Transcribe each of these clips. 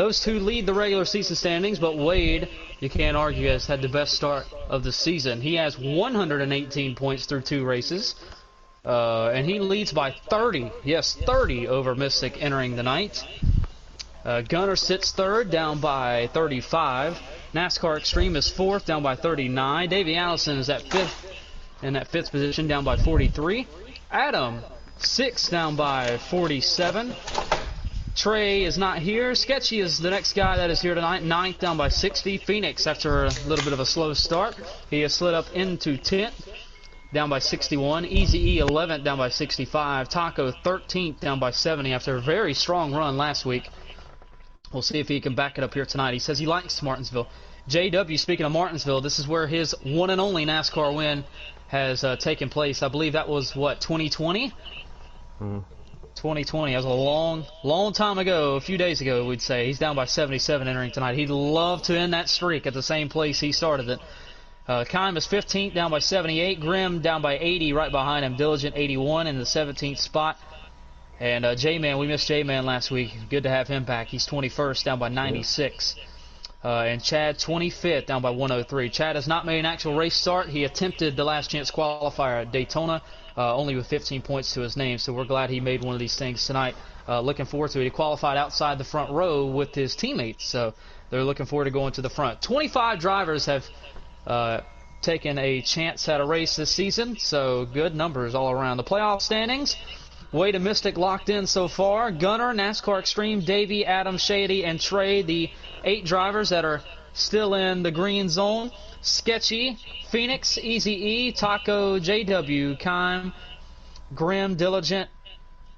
those two lead the regular season standings, but Wade, you can't argue, has had the best start of the season. He has 118 points through 2 races, and he leads by 30. Yes, 30 over Mystic entering the night. Gunner sits 3rd, down by 35. NASCAR Extreme is 4th, down by 39. Davey Allison is at 5th, in that 5th position, down by 43. Adam, 6th, down by 47. Trey is not here. Sketchy is the next guy that is here tonight, 9th, down by 60. Phoenix, after a little bit of a slow start, he has slid up into 10th, down by 61. Easy E, 11th, down by 65. Taco, 13th, down by 70 after a very strong run last week. We'll see if he can back it up here tonight. He says he likes Martinsville. JW, speaking of Martinsville, this is where his one and only NASCAR win has taken place. I believe that was, what, 2020? 2020. That was a long time ago, a few days ago, we'd say. He's down by 77 entering tonight. He'd love to end that streak at the same place he started it. Kime is 15th, down by 78. Grimm down by 80, right behind him. Diligent, 81 in the 17th spot. And J-Man, we missed J-Man last week. Good to have him back. He's 21st, down by 96. And Chad, 25th, down by 103. Chad has not made an actual race start. He attempted the last chance qualifier at Daytona, only with 15 points to his name, so we're glad he made one of these things tonight. Looking forward to it. He qualified outside the front row with his teammates, so they're looking forward to going to the front. 25 drivers have taken a chance at a race this season, so good numbers all around. The playoff standings, Wade and Mystic locked in so far. Gunner, NASCAR Extreme, Davey, Adam, Shady, and Trey, the 8 drivers that are still in the green zone. Sketchy, Phoenix, Easy E, Taco, JW, Kime, Grimm, Diligent,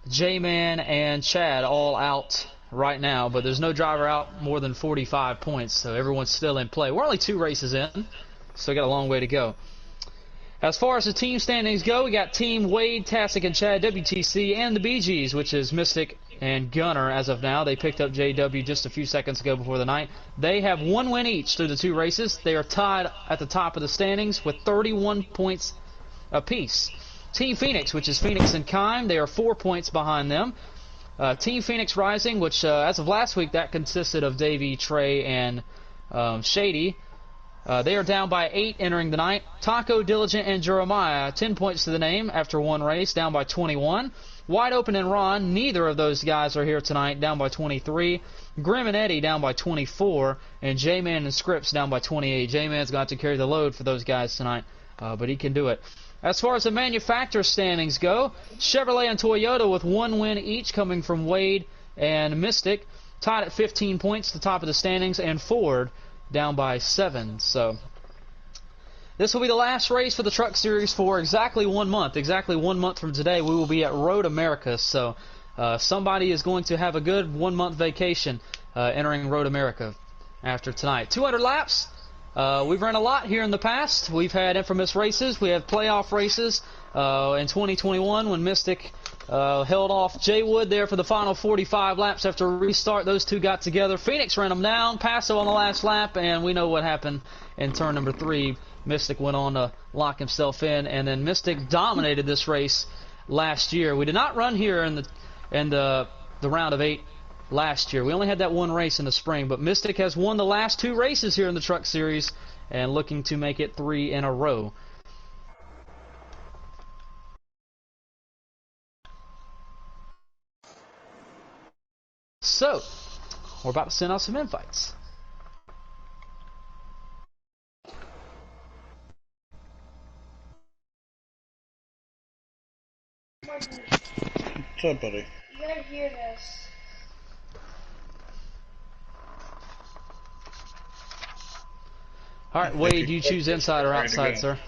J-Man, and Chad all out right now, but there's no driver out more than 45 points, so everyone's still in play. We're only 2 races in, so we got a long way to go. As far as the team standings go, we got Team Wade, Tastic, and Chad, WTC, and the BGs, which is Mystic and Gunner as of now. They picked up JW just a few seconds ago before the night. They have 1 win each through the 2 races. They are tied at the top of the standings with 31 points apiece. Team Phoenix, which is Phoenix and Kime, they are 4 points behind them. Team Phoenix Rising, which as of last week, that consisted of Davey, Trey, and Shady. They are down by 8 entering the night. Taco, Diligent, and Jeremiah, 10 points to the name after 1 race, down by 21. Wide Open and Ron, neither of those guys are here tonight, down by 23. Grimm and Eddie down by 24. And J-Man and Scripps down by 28. J-Man's got to carry the load for those guys tonight, but he can do it. As far as the manufacturer standings go, Chevrolet and Toyota with 1 win each coming from Wade and Mystic, tied at 15 points, the top of the standings, and Ford down by 7. So this will be the last race for the Truck Series for exactly 1 month. Exactly 1 month from today, we will be at Road America. So somebody is going to have a good 1 month vacation entering Road America after tonight. 200 laps. We've run a lot here in the past. We've had infamous races. We have playoff races in 2021 when Mystic held off Jay Wood there for the final 45 laps after a restart. Those two got together. Phoenix ran them down, Paso on the last lap, and we know what happened in turn number 3. Mystic went on to lock himself in, and then Mystic dominated this race last year. We did not run here in the round of 8 last year. We only had that 1 race in the spring, but Mystic has won the last 2 races here in the Truck Series and looking to make it 3 in a row. So, we're about to send out some invites. What's up, buddy? You gotta hear this. Alright, Wade, do you choose inside or outside, sir?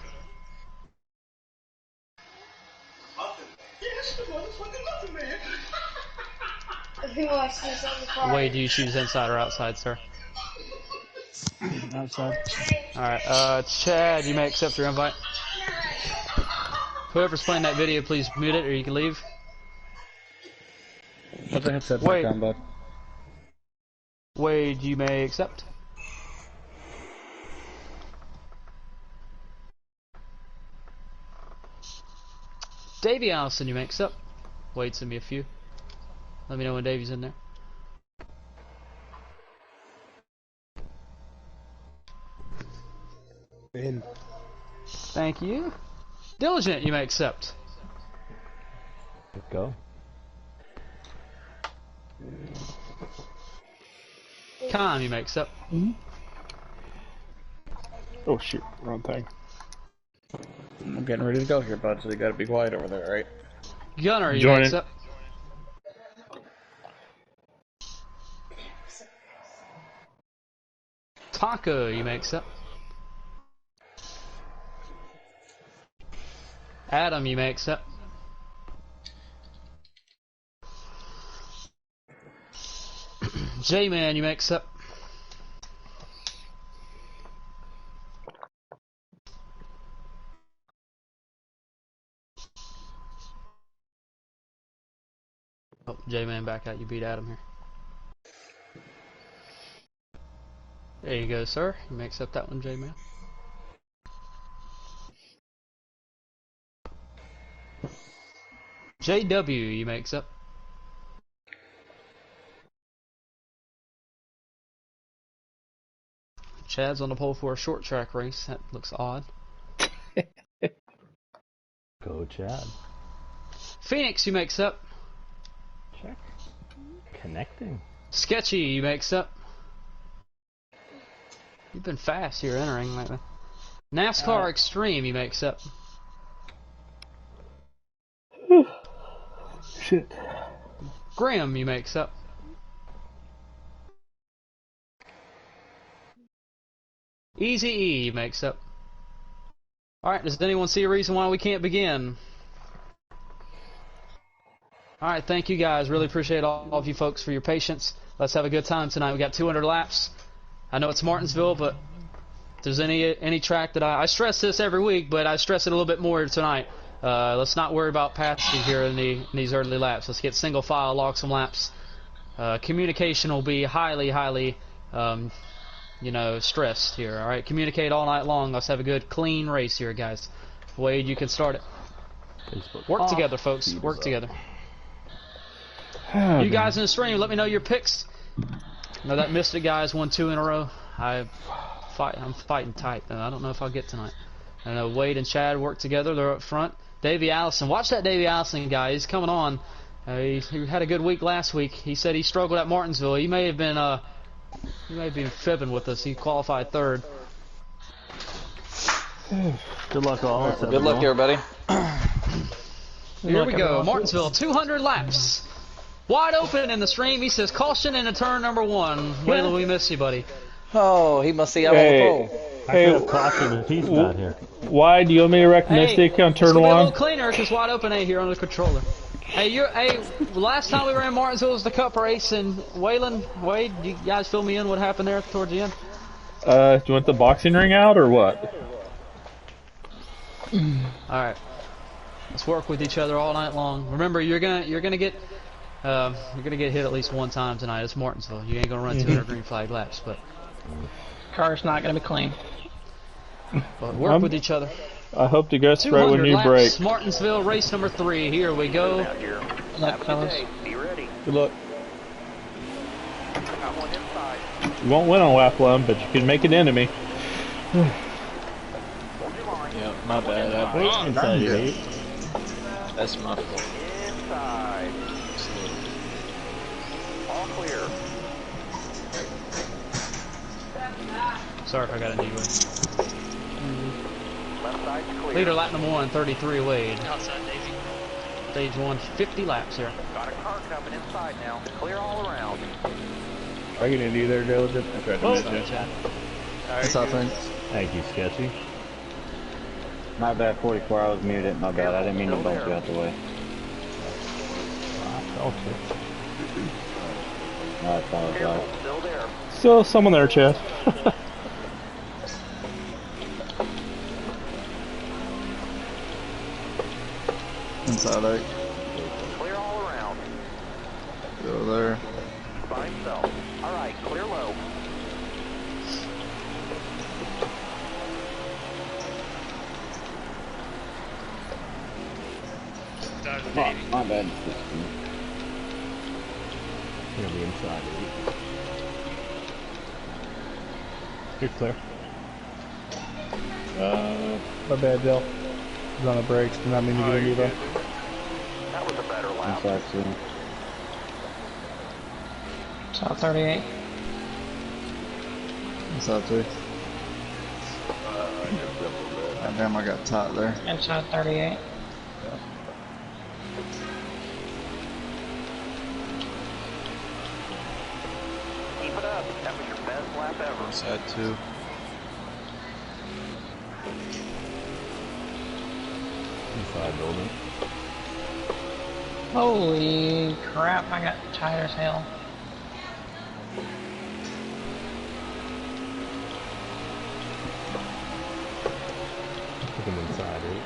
Wade, do you choose inside or outside, sir? Outside. Alright, Chad, you may accept your invite. Whoever's playing that video, please mute it or you can leave. Put the headset back Wade. down, bud. Wade, you may accept. Davey Allison, you may accept. Wade, send me a few. Let me know when Davey's in there. In. Thank you. Diligent, you may accept. Let's go. Calm, you may accept. Oh shoot, wrong thing. I'm getting ready to go here, bud, so you gotta be quiet over there, right? Gunner, you Join may it. accept. Taco, you may accept. Adam, you may accept. J-Man, you may accept. Oh, J-Man back out. You beat Adam here. There you go, sir. You may accept that one, J-Man. JW, you may accept. Chad's on the pole for a short track race. That looks odd. Go, Chad. Phoenix, you may accept. Check. Connecting. Sketchy, you may accept. You've been fast here entering lately. NASCAR Extreme, you may accept. Shit. Graham, you may accept. Easy E, you may accept. Alright, does anyone see a reason why we can't begin? Alright, thank you guys. Really appreciate all of you folks for your patience. Let's have a good time tonight. We got 200 laps. I know it's Martinsville, but if there's any track that I stress this every week, but I stress it a little bit more tonight. Let's not worry about passing here in these early laps. Let's get single file, log some laps. Communication will be highly, stressed here. All right, communicate all night long. Let's have a good, clean race here, guys. Wade, you can start it. Work together, folks. Work together. You guys in the stream, let me know your picks. I know that Mystic guy's won 2 in a row. I'm fighting tight, though. I don't know if I'll get tonight. I know Wade and Chad work together. They're up front. Davey Allison. Watch that Davey Allison guy. He's coming on. He had a good week last week. He said he struggled at Martinsville. He may have been fibbing with us. He qualified 3rd. Good luck, all. Right, good luck, everybody. Here we go. Martinsville, 200 laps. Wide open in the stream. He says, caution in the turn number 1. Waylon, we miss you, buddy. Oh, he must see out on the pole. I could have cautioned if he's not here. Why do you want me to wreck Mystic on turn 1? It's a little cleaner because wide open ain't here on the controller. Hey, last time we were in Martinsville was the Cup race, and Waylon, Wade, you guys fill me in what happened there towards the end? Do you want the boxing ring out or what? All right, let's work with each other all night long. Remember, you're gonna get hit at least one time tonight. It's Martinsville. You ain't gonna run 200 green flag laps, but car's not gonna be clean. But work with each other. I hope to go right when you break. Martinsville race number 3. Here we go. Good luck, fellas. Good luck. You won't win on lap 1, but you can make an enemy. Yeah, my bad. Inside 8. That's my fault. Inside. All clear. Sorry if I got a knee way. Left side's clear. Leader lap number 1, 33 Wade. Outside, Davey. Stage 1, 50 laps here. Got a car coming inside now. Clear all around. Are you gonna do there, Diligent? I tried to miss you. What's up, friend? Thank you, Sketchy. My bad, 44, I was muted. My bad, I didn't mean to bump you out the way. I apologize. Still there. Still someone there, Chad. Inside 8. Clear all around. Go there. By himself. All right, clear low. Outside, Oh, Davey. my bad. Gonna be inside 8. You're clear. My bad, Dell. I was on the brakes. Did not mean to get into them. That was a better lap. Inside 2. South 38. Inside 2. God damn, I got tight there. Inside 38. Keep it up. That was your best lap ever. Inside 2. Inside building. Holy crap, I got tired as hell. Took him inside 8.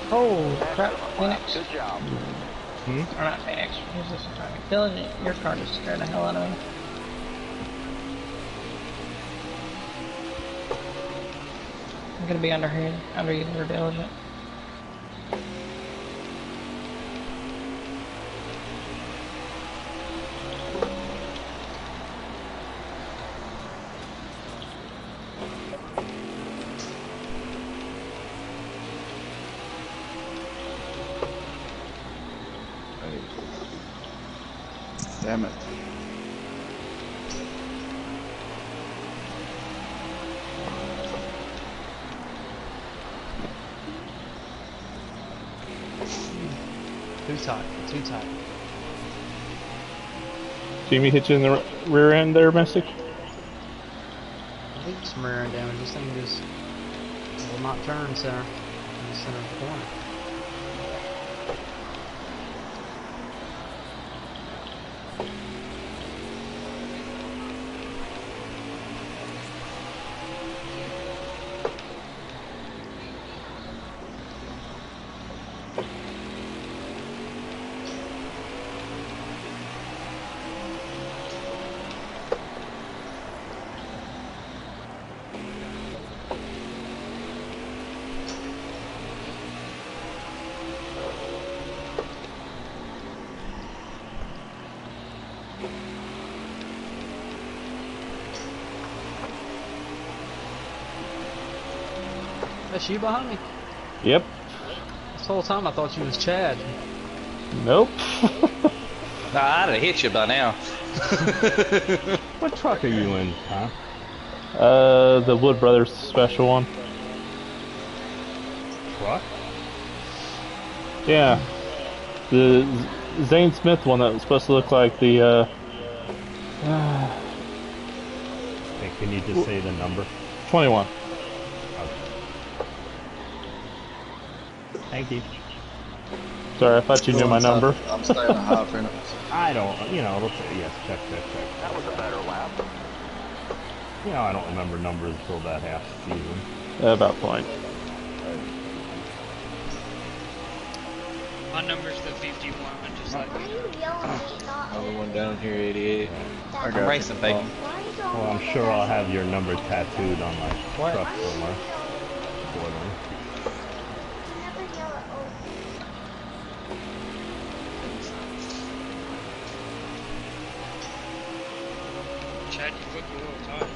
Holy crap, Phoenix. Good job. Or not Phoenix, who's this driving? Diligent, your car just scared the hell out of me. I'm gonna be under here, under you, or Diligent. Damn it. Too tight. Too tight. Jamie hit you in the rear end there, Mystic? I think some rear end damage. This thing just will not turn center in the center of the corner. That's you behind me? Yep. This whole time I thought you was Chad. Nope. Nah, I'd have hit you by now. What truck are you in, huh? The Wood Brothers special one. Truck? Yeah. The Zane Smith one that was supposed to look like the, Hey, can you just say the number? 21. Thank you. Sorry, I thought you knew my number. I'm staying a high Phoenix. I don't, let's say, yes, check. That was a better lap. I don't remember numbers until that half season. About point. My number's the 51, just like me. Another one down here, 88. I I'm got racing, baby. Well, I'm sure I'll have your number tattooed on my truck somewhere. Before then. Chad, you look a little tired.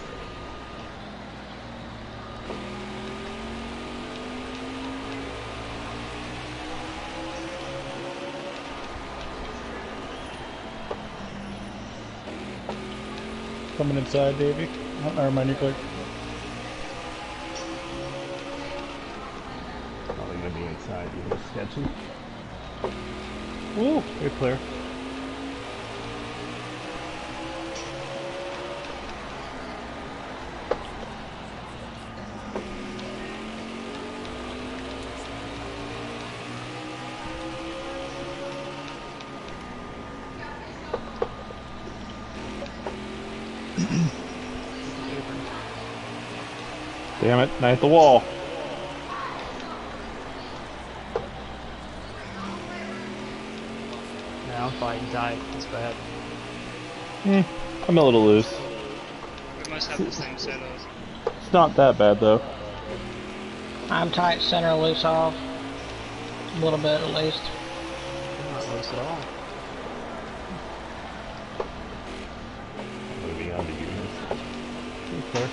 Coming inside, Davey. Or my nuclear. Probably gonna be inside. You look sketchy. Woo, you're clear. Damn it, not at the wall. Yeah, I'm fighting tight. It's bad. I'm a little loose. We must have the same set of. It's not that bad though. I'm tight center, loose off. A little bit at least. Not loose at all. Moving on to units. Okay.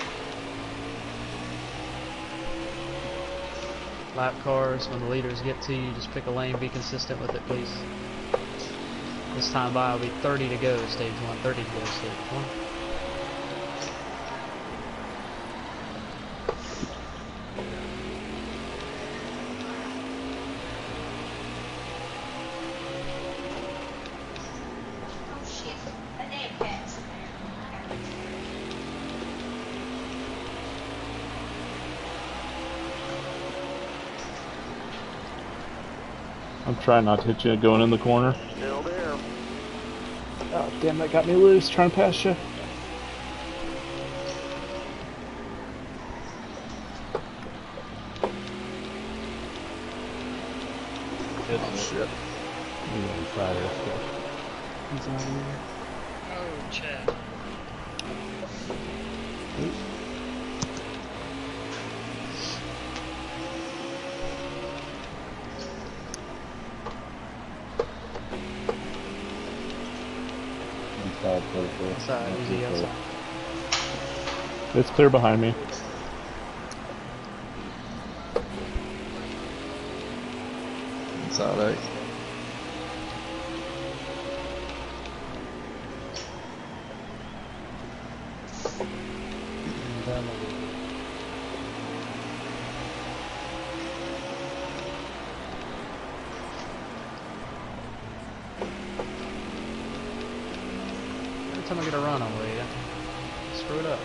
Lap cars, when the leaders get to you, just pick a lane, be consistent with it, please. This time by will be 30 to go, stage 1, 30 to go, stage 1. I'm trying not to hit you going in the corner. Still there. Oh, damn, that got me loose trying to pass you. Oh shit. You're inside of this Oh, Chad. Outside, easy outside. It's clear behind me. Inside 8. Every time I get a run on with you, screw it up.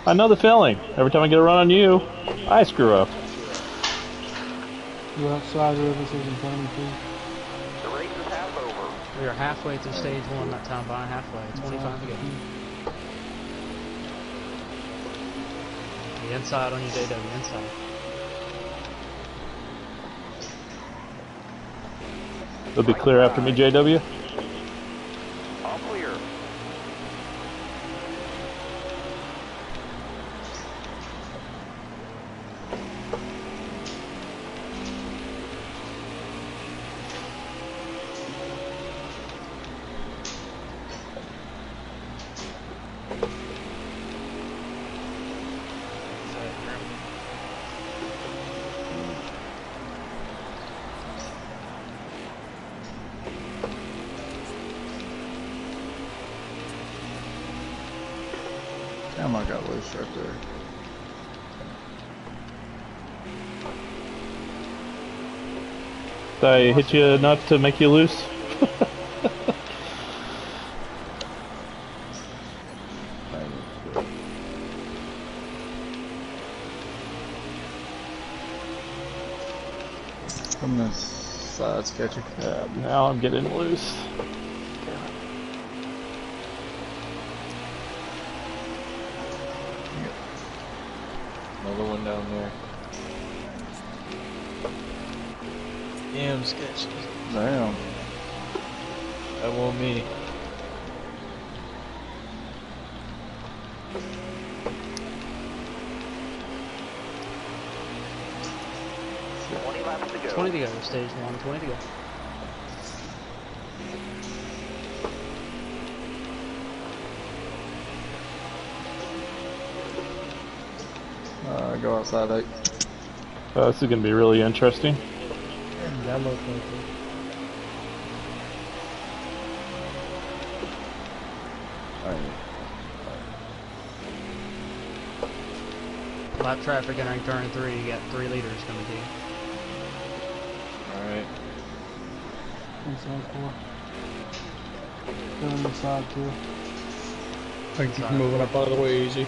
I know the feeling. Every time I get a run on you, I screw up. The race is half over. We are halfway through stage 1, that time by halfway, 25 to go. The inside on your JW, inside. They'll be clear after me, JW. All clear. Damn, I got loose right there. Did I hit you enough to make you loose? From the side sketchy. Now I'm getting loose. Another one down there. Damn sketchy. Damn. That wasn't me. Laps to go. 20 to go, stage 1, 20 to go. Go outside 8. This is going to be really interesting. Lap traffic entering turn 3, you got 3 leaders coming to you. Alright. I can keep moving up out of the way easy.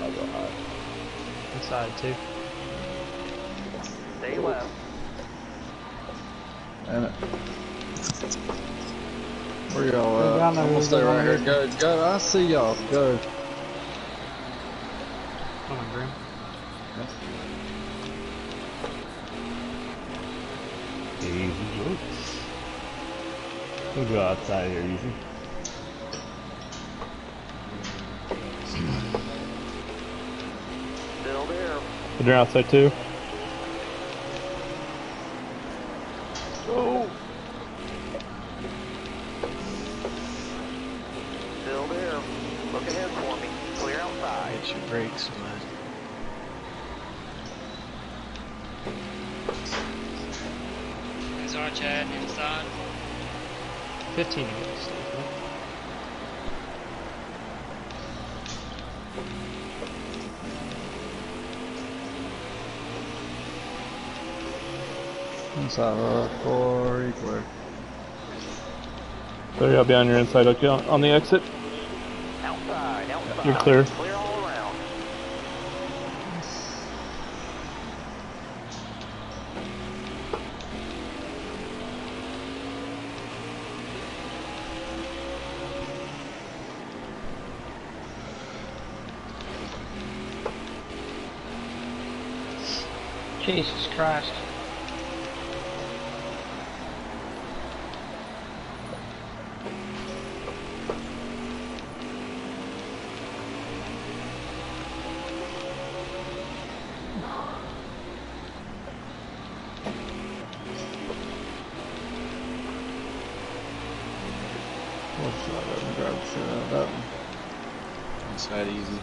I'll go high. Inside 2. Stay left. Damn it. Where y'all at? I'm gonna stay right here. Go, go. I see y'all. Go. Come on, Grim. Easy. Oops. We'll go outside here, easy. Still there. But they're outside too. Still there. Look ahead for me. Clear outside. Hit your brakes, man. Inside, Chad, inside. 15 minutes. Inside 4, clear. There, I'll be on your inside. Okay, on the exit. Outside, outside. You're clear. Clear all around. Jesus Christ. Grab the shit out of that one. Inside easy.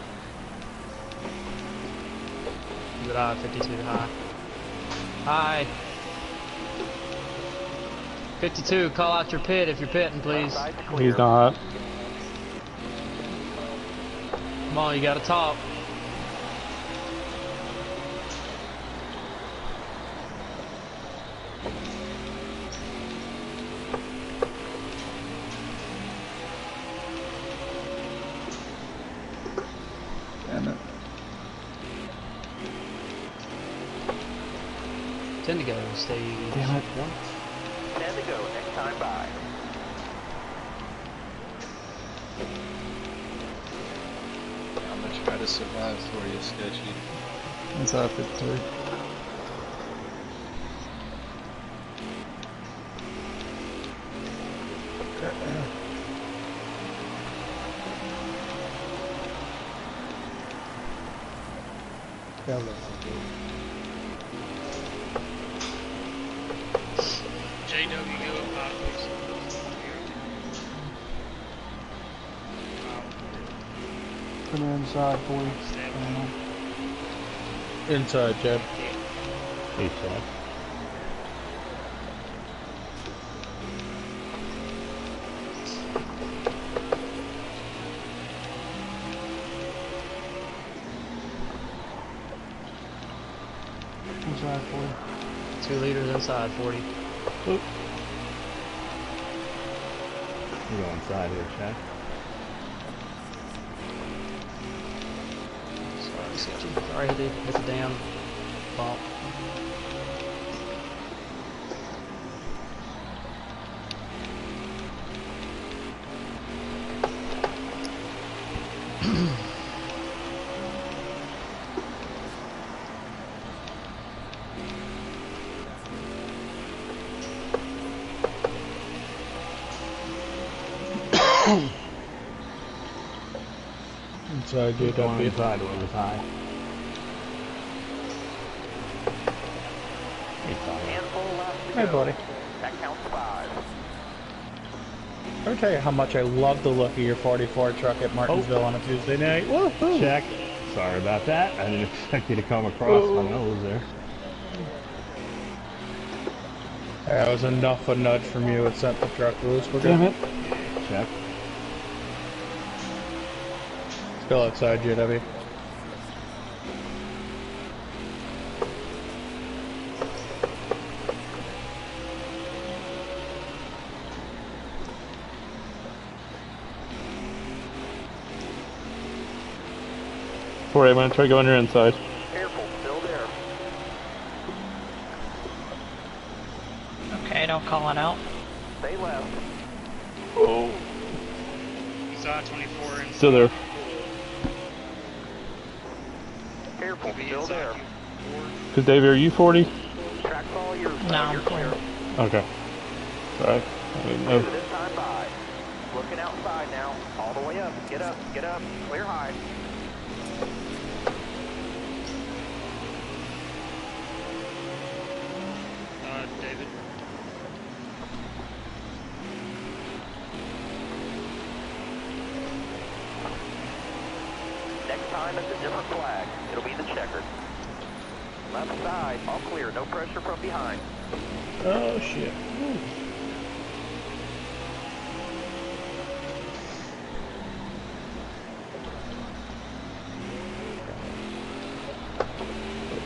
Good eye, 52, high. High. 52, call out your pit if you're pitting, please. Outside clear. He's not. Come on, you gotta talk. Damn it. 10 to go, stay. Damn it. 10 to go. Next time by. I'm gonna try to survive for you, Sketchy. Inside 53. JW, go up high, please. Come inside 40. Inside, Chad. Hey, Chad. Inside 40. 2 liters inside, 40. Oop. You go inside here, Chad. Sorry, Sketchy. Sorry, hit the damn bump. Inside, Going JW. inside, it was high. Hey, Tommy. Handful left to Hey, go. buddy. That counts 5. Let me tell you how much I love the look of your 44 truck at Martinsville on a Tuesday night. Woohoo! Check. Sorry about that. I didn't expect you to come across my nose there. That was enough a nudge from you. It sent the truck loose. We're Damn good. it. Check. Still outside, JW. Alright, I'm gonna try to go on your inside. Careful, still there. Okay, don't call it out. Stay left. Inside 24 and Still there. Careful, be still inside there. 4. Cause Davey, are you 40? Track's all yours. No, now. I'm You're clear. Okay. Sorry. I didn't know. This time by. Looking outside now. All the way up. Get up. Get up. Clear high. David. Next time it's a different flag. It'll be the checkered. Left side. All clear. No pressure from behind. Oh shit.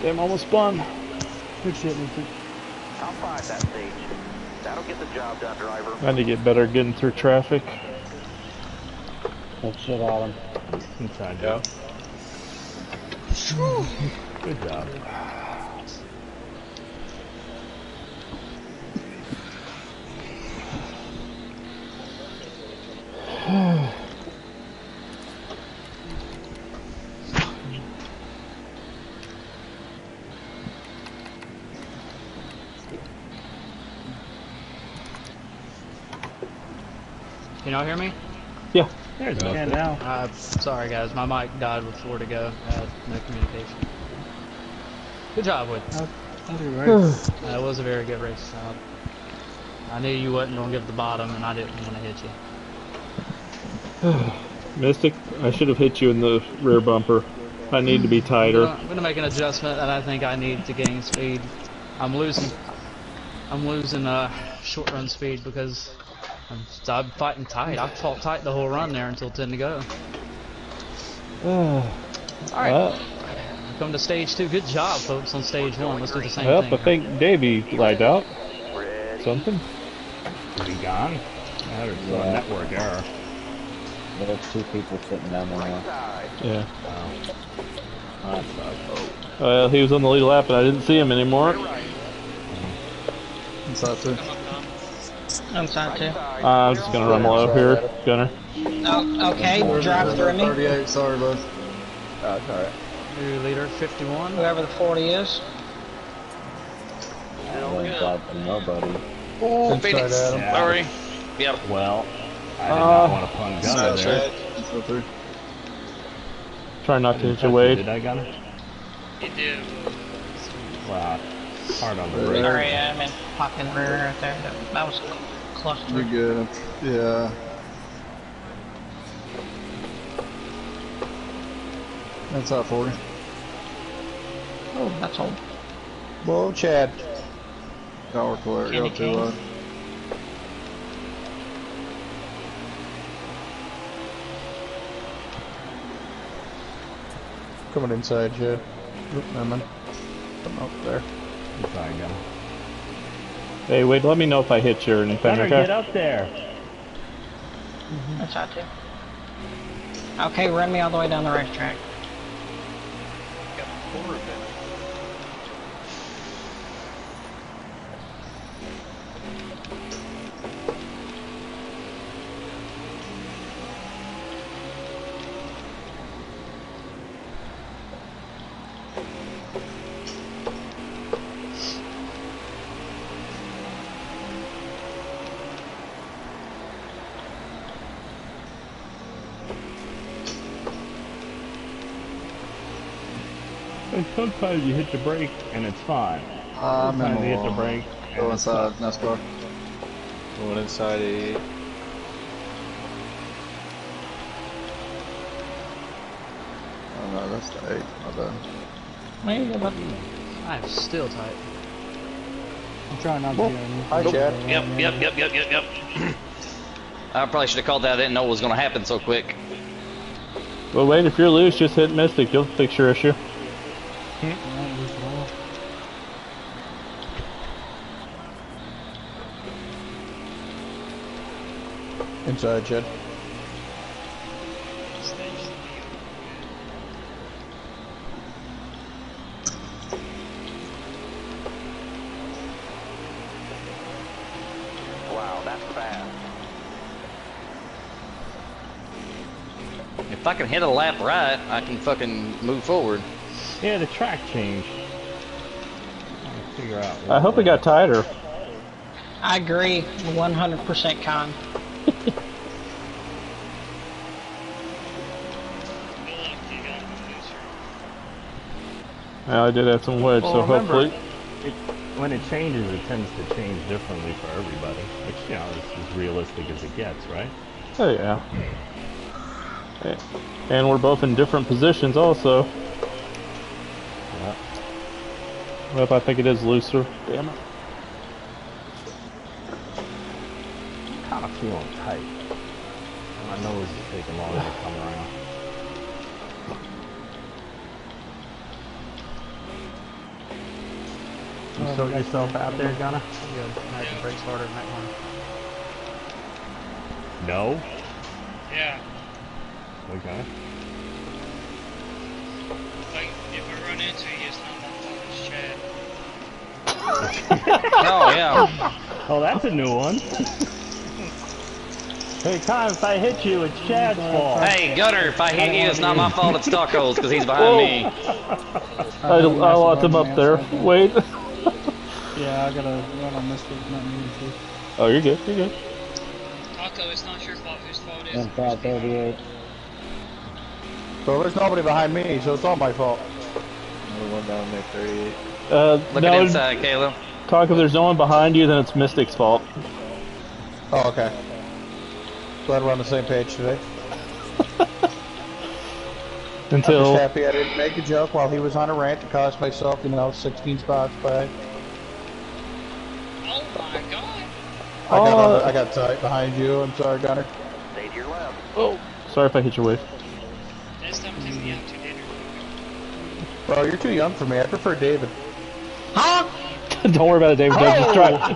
Damn, almost spun. Good shit, Mystic. Top 5 that stage. That'll get the job done, driver. I need to get better getting through traffic. Good shit, Adam. Inside job. Good job. Can y'all hear me? Yeah. There's Yeah, nothing. now. Sorry guys, my mic died with 4 to go. I had no communication. Good job, Wood. It was a very good race. I knew you wasn't going to give the bottom, and I didn't want to hit you. Mystic, I should have hit you in the rear bumper. I need to be tighter. I'm going to make an adjustment, and I think I need to gain speed. I'm losing short run speed because I'm fighting tight. I fought tight the whole run there until 10 to go. Alright. Come to stage 2. Good job, folks, on stage 1. Let's do the same Well, thing. I think Davey lagged out. Ready. Something. Is he gone? There's a Yeah. network error. There's 2 people sitting down there Right now. side. Yeah. Oh, that sucks. Well, he was on the lead lap, and I didn't see him anymore. Clear right. Inside too. Inside too. Side. I'm just gonna rumble over here, Gunner. Oh, okay, drive through me. 38, sorry, bud. Oh, it's alright. New leader, 51. Whoever the 40 is. Inside for nobody. Oh, Phoenix. Yeah. Sorry. Yep. Well, I did not want to punt Gunner there. Go through. Try not to hit your Wade. Did I, Gunner? It did. Wow. Hard on the brake. Sorry, yeah, I'm in popping rear right there. That was close to You're good. Yeah. That's out 40. Oh, that's old. Whoa, Chad. Y'all were clear. Candy Y'all too cane. wide. Coming inside, Chad. Oop, never mind. Come up there. It's all right, Gunner. Hey, Wade, let me know if I hit you or anything, Gunner, get okay? up there. Inside too. Okay, run me all the way down the racetrack. Got a quarter of it. And sometimes you hit the brake and it's fine. I'm in Sometimes the you hit the wall. brake. Go and inside, NASCAR. Going inside 88. Oh no, that's the 8. My bad. Maybe about I'm still tight. I'm trying not to get on you. Hi, Chad. Yep. I probably should have called that. I didn't know it was going to happen so quick. Well, Wade, if you're loose, just hit Mystic. You'll fix your issue. Inside, Chad. Wow, that's fast. If I can hit a lap right, I can fucking move forward. Yeah, the track changed. I'll figure out. I hope it got tighter. I agree 100% Con. I did have some wedge, so remember, hopefully. When it changes, it tends to change differently for everybody, which, you know, is as realistic as it gets, right? Oh yeah. And we're both in different positions also. Yeah. Well, I think it is looser. Damn it. Kind of feeling tight. My nose is taking longer to come around. You sort yourself out there, Gunna? Good. I can brakes harder than that one. No? Yeah. Okay. Like, if I run into you, it's not my fault, it's Chad. Oh, yeah. Oh, that's a new one. Hey, Kyle, if I hit you, it's Chad's fault. Hey, Gunner, if I hit you, it's not my fault, it's Taco's, because he's behind me. I locked him up there. Wait. Yeah, I gotta run on this one, not me too. Oh, you're good. You're good. Taco, it's not your fault, whose fault is it? 538. So there's nobody behind me, so it's all my fault. Another one down there, 38. Look at inside, Caleb. Talk if there's no one behind you, then it's Mystic's fault. Oh, okay. Glad we're on the same page today. Until I'm just happy I didn't make a joke while he was on a rant to cost myself, 16 spots back. Oh my god! I got tight behind you. I'm sorry, Gunner. Stay to your left. Oh, sorry if I hit your wave. Next time take me out too, David. Bro, you're too young for me. I prefer David. Huh? Don't worry about it, David. Just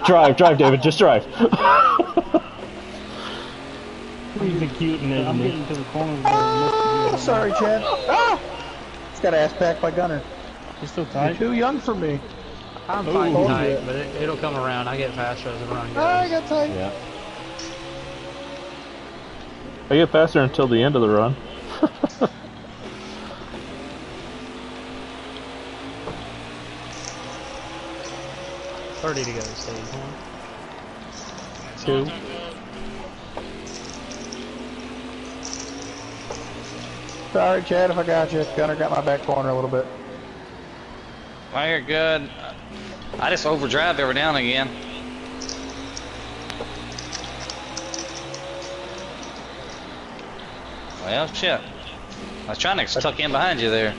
drive, David. Just drive. He's a cute and I'm isn't getting to the corner of Sorry, Chad. Just got ass packed by Gunner. You're still tight? You're too young for me. I'm fine tight, but it'll come around. I get faster as the run goes. I got tight. Yeah. I get faster until the end of the run. $30 to go, stage 1. 2. Sorry, Chad, if I got you. Gunner got my back corner a little bit. Well, you're good. I just overdrive every now and again. Well, shit. I was trying to tuck in behind you there.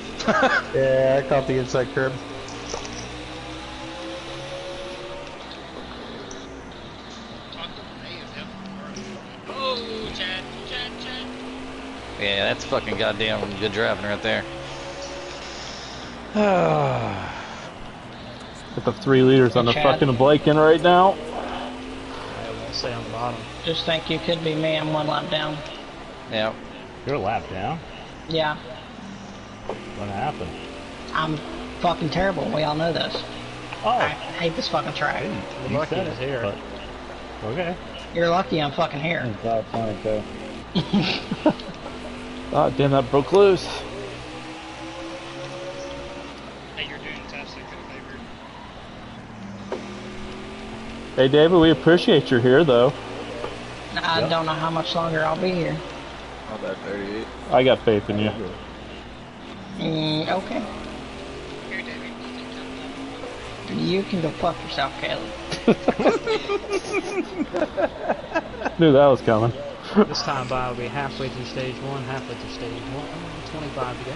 Yeah, I caught the inside curb. Oh, Chad. Yeah, that's fucking goddamn good driving right there. Got the 3 liters on the Chad. fucking blanket right now. I won't stay on the bottom. Just think you could be me. I'm 1 lap down. Yeah. You're a lap down? Yeah. What happened? I'm fucking terrible. We all know this. Oh, I hate this fucking track. We're lucky he's here. But, okay. You're lucky I'm fucking here. 522. Oh, damn, that broke loose. Hey, you're doing fantastic. Good favor. Hey, David, we appreciate you're here, though. I don't know how much longer I'll be here. Not that 38. I got faith in you. Okay. Here, David. You can go fuck yourself, Caleb. Knew that was coming. This time by will be halfway through stage 1, halfway through stage 1, 25 to go.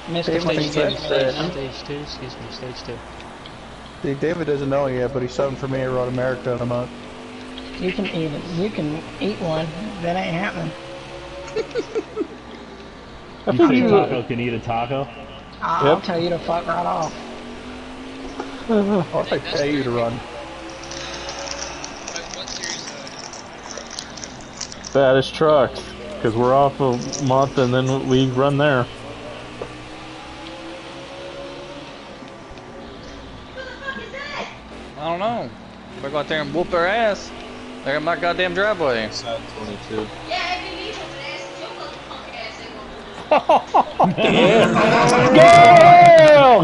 Mr. Stage Stage 2, excuse me, stage 2. See, David doesn't know yet, but he's subbing for me at Road America in a month. You can eat one. That ain't happening. You say Taco can eat a taco? I'll tell you to fuck right off. Or if I pay you to run. What series, That is trucks, because we're off a month and then we run there. I don't know. We're go out there and whoop their ass. They're in my goddamn driveway. Side 22. Go!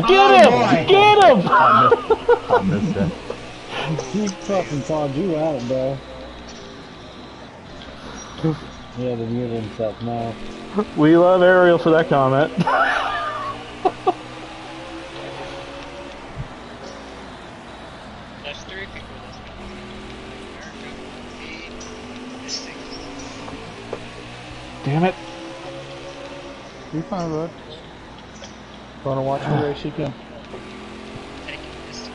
Get him! Get him! I missed that. He fucking called you out, bro. He had to mute himself now. We love Ariel for that comment. That's 3 people. That's America, me, Mystic. Damn it. You fine, bud. Wanna watch the race, you can. Thank you, Mystic.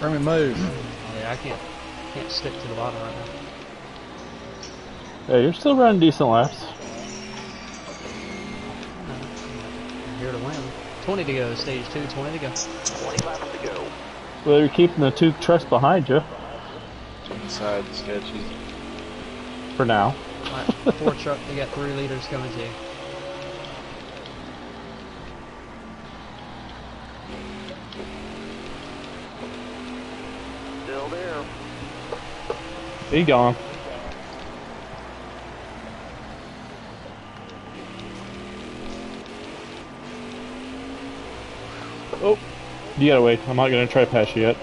Let me move. Oh, yeah, I can't stick to the bottom right now. Hey, you're still running decent laps. I'm here to win. 20 to go, stage 2, 20 to go. 20 laps to go. Well, you're keeping the 2 trucks behind you. Inside sketchy. For now. Right, 4 truck, they got 3 leaders coming to you. Still there. He gone. Oh, you gotta wait. I'm not gonna try to pass you yet.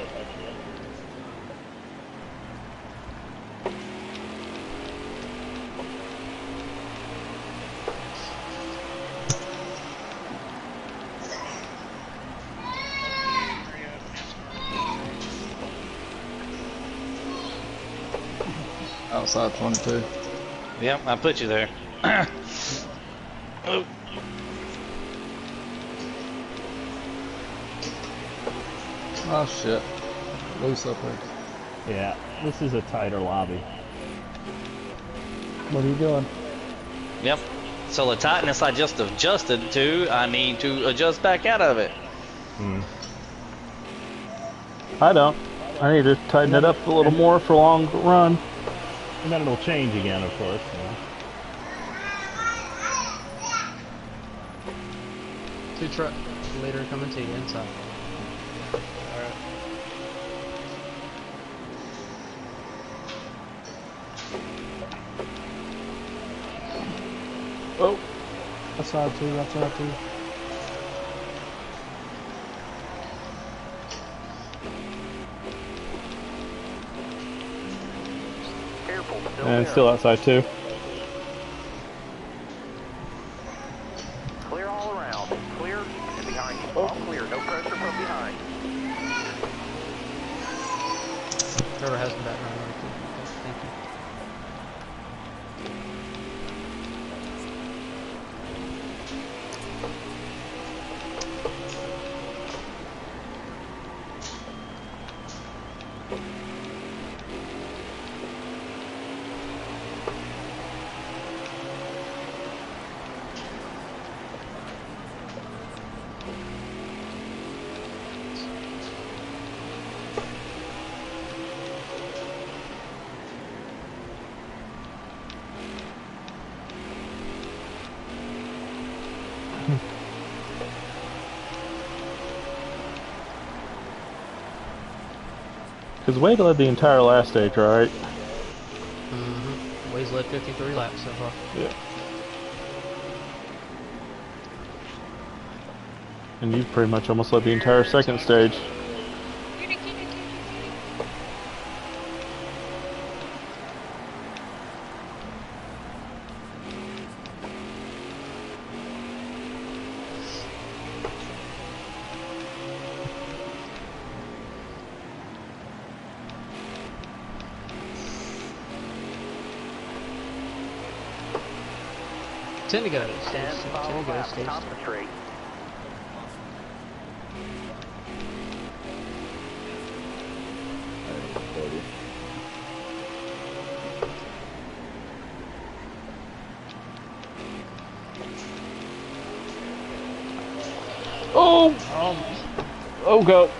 Outside 22. Yep, I put you there. Oh. Oh shit. Loose up there. Yeah, this is a tighter lobby. What are you doing? Yep. So the tightness I just adjusted to, I need to adjust back out of it. I don't. I need to tighten it up a little more for a long run. And then it'll change again, of course. Yeah. 2 truck leader coming to you inside. Alright. Oh. That's out too, that's out too. Careful, still And there. still outside too. Clear all around. Clear and behind you. All clear. No pressure from behind. Whoever has the background. Thank you. Because Wade led the entire last stage, right? Mm-hmm. Wade's led 53 laps so far. Yeah. And you've pretty much almost led the entire second stage. Tend to go. 10 Tend to follow go. laps. Stage. Concentrate. Oh! Oh, go.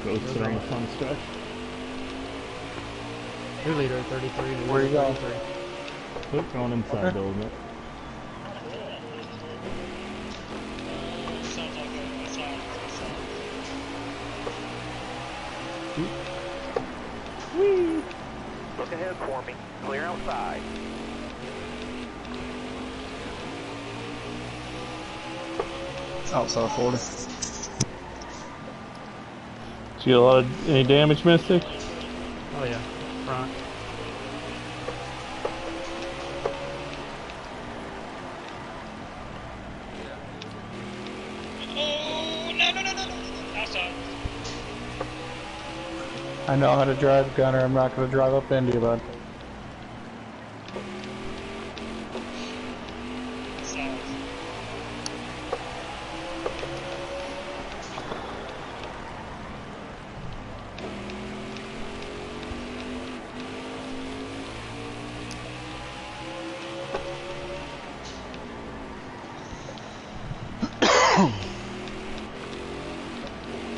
Goes around the front stretch. New leader at 33. New Where leader you at go? 33. Oop, going inside a little bit. Sounds like a song. Look ahead for me. Clear outside. Outside 40. Did you get a lot of any damage, Mystic? Oh yeah, front. Oh, no, no, no, no, no. Outside. I know how to drive, Gunner. I'm not going to drive up into you, bud. South.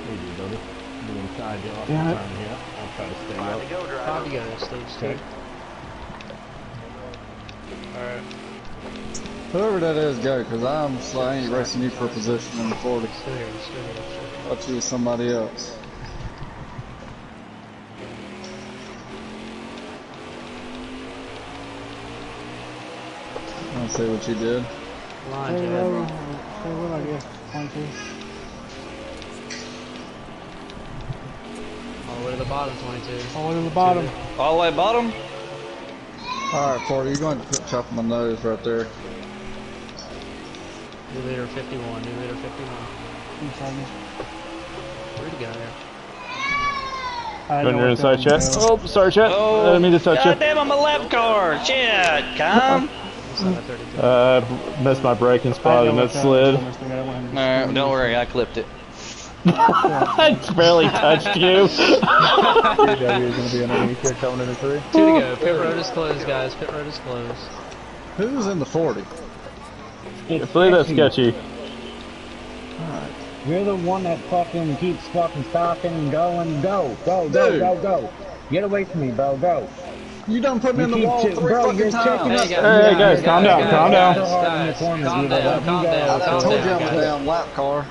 Maybe, brother. You inside you off the Damn it. time here. I'll try to stay Five up. to go, driver. 5 to go, stage 2. Okay. Alright, Whoever that is, go, because I ain't racing you for position in the 40. still here, still here, still here. Thought you was somebody else. I'll see what you did. Line, Stay Chad. low. Stay low, I guess. 22. All the way to the bottom, 22. All the way to the bottom. All the way bottom? Alright, 40, you're going to put chop my nose right there. New leader 51, new leader 51. Inside me. Where'd he go there? I Go in know your what's inside going chat. on. Oh, sorry, chat. I didn't mean to touch you. Goddamn, I'm a lap car. Shit, come. Inside that 32. Missed my braking I spot know and it what's slid. going on. I don't want him to Alright, don't worry, I clipped it. I barely touched you. DW is going to be underneath here coming into 3. 2 to go. Pit road is closed, guys. Pit road is closed. Who's in the 40? I believe that's sketchy. You're the one that fucking keeps fucking stopping and going. Go. Get away from me, bro. Go. You done put me in the wall 3 fucking times. Hey guys, calm down, calm down. Guys, calm down, calm down, I calm told you down, I'm a guys. damn lap car.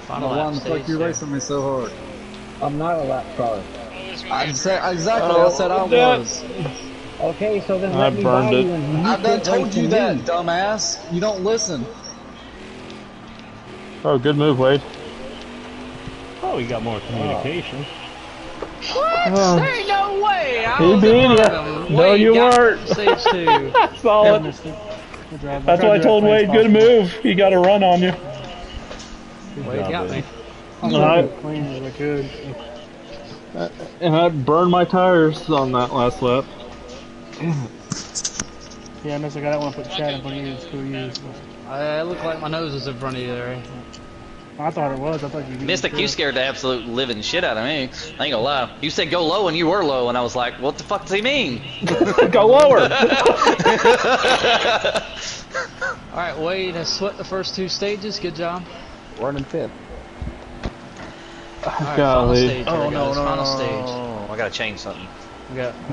Final Why lap, the fuck stage you 2. racing me so hard? I'm not a lap car. I said exactly. I said I was. Okay, so then I let me buy burned it. you and you I done quit told you racing that, me. dumbass. You don't listen. Oh, good move, Wade. Oh, you got more communication. What? There ain't no way! I He was beat in ya. front of him. No, Wade you got weren't. Stage 2. Solid. Good drive. That's why I told Wade, good move. He got a run on you. Wade got me. I'm Alright. as clean as I could. And I burned my tires on that last lap. Yeah, I missed. I don't want to put Chad in front of you. Screw you. I look like my nose was in front of you there. I thought it was. I thought you. Mystic, you scared the absolute living shit out of me. I ain't gonna lie. You said go low and you were low, and I was like, what the fuck does he mean? Go lower. Alright, Wade has swept the first 2 stages. Good job. Running 5th. Alright, final Golly. stage. Oh, here, no, guys. no, Final no, stage. no. I gotta change something.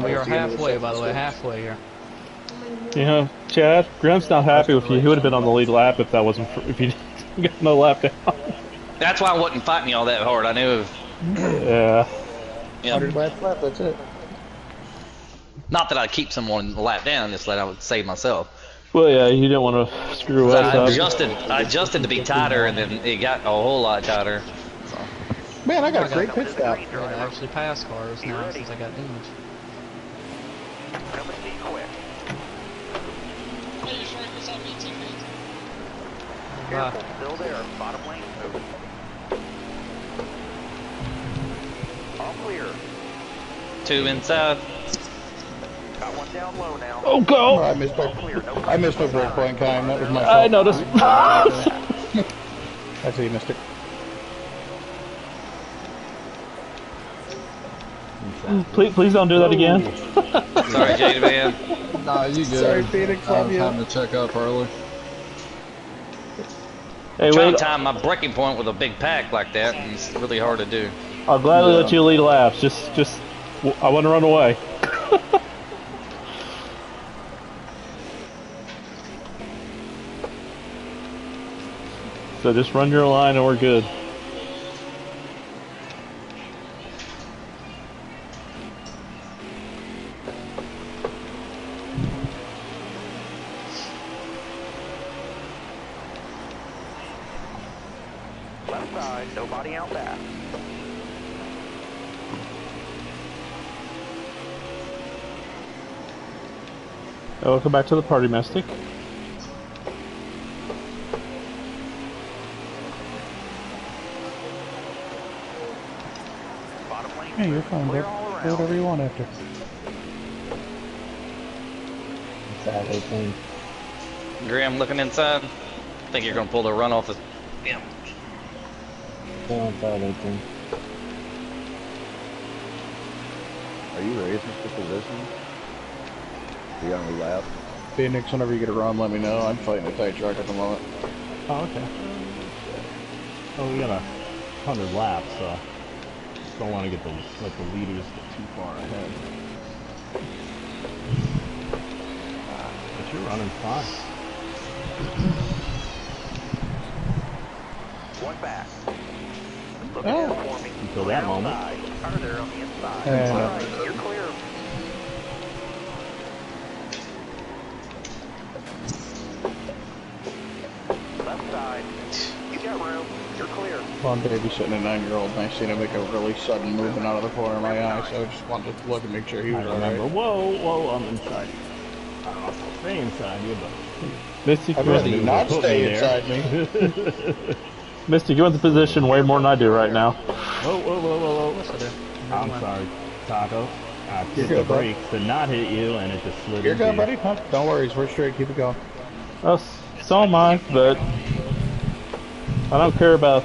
We are halfway, by the way. Halfway here. You know, Chad, Grim's not happy with you. He would have been on the lead lap if that wasn't if you got no lap down. That's why I wasn't fighting y'all that hard. I knew if... Yeah. Yeah. Last lap, that's it. Not that I'd keep someone a lap down, just that I would save myself. Well, yeah, you didn't want to screw us I up. adjusted to be tighter, and then it got a whole lot tighter. So. Man, I got a great pit stop. I actually pass cars now since I got damaged. Coming to you quick. Hey, you're trying to cross out me, teammate. Careful, still there. Bottom lane open. All clear. 2 inside. Got one down low now. Oh, go! I missed my break point time. That was my fault. I noticed. I see you missed it. Please don't do that again. Sorry, Jada Man. Nah, you good. Sorry, Phoenix, I love had you. time to check up early. Hey, Trying Wade, to time my breaking point with a big pack like that, and it's really hard to do. I'll gladly let you lead laps. Just, I want to run away. So just run your line and we're good. outside, nobody out back. Welcome back to the party, Mystic. Hey, you're fine, bud. Do whatever you want after. Inside 18. Graham looking inside. I think you're gonna pull the run off of him. Still inside 18. Are you racing for position? Are you on the lap? Phoenix, whenever you get a run, let me know. I'm fighting a tight truck at the moment. Oh, okay. Oh, we got 100 laps, so just don't want to let the leaders get too far ahead. But you're running fine. One back. Look Oh. ahead for me. Until that moment. Harder on the inside. And, All right, you're clear. Left side. You got room. You're clear. One babysitting a 9-year-old, and I seen him make a really sudden movement out of the corner of my eye, so I just wanted to look and make sure he was I remember. alright. Whoa, I'm inside. I don't know if I'll stay inside you, but Mystic, I'd rather you not stay inside me. Mystic, you want the position way more than I do right now. Whoa. Yes, I do. I'm sorry, Taco. I hit the good, bud. brakes to not hit you, and it just slid You're into good, you. buddy. Huh? Don't worry, we're straight. Keep it going. So am I, but I don't care about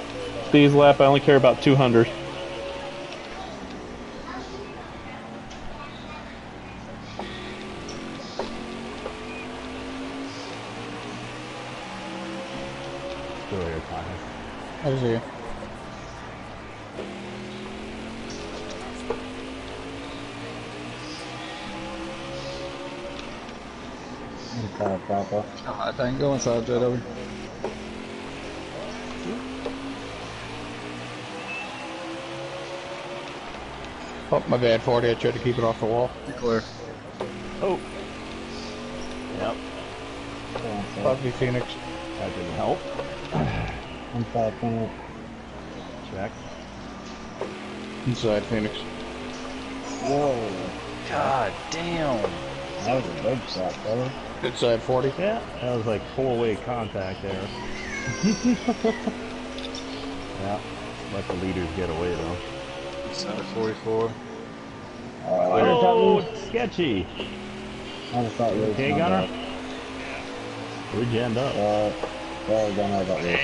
these lap. I only care about 200. Still here, Taco. I see you. Inside Papa. I think go inside, JW. Oh, my bad, 40. I tried to keep it off the wall. Be clear. Oh. Yep. Love you, Phoenix. That didn't help. Inside Phoenix. Check. Inside Phoenix. Whoa. God damn. That was a big shot, brother. Inside 40. Yeah, that was like 4-way contact there. Yeah, let the leaders get away though. Inside 44. Oh, it's sketchy. I just thought you were Okay, Gunner? Where'd you end up? Gunner, I got you.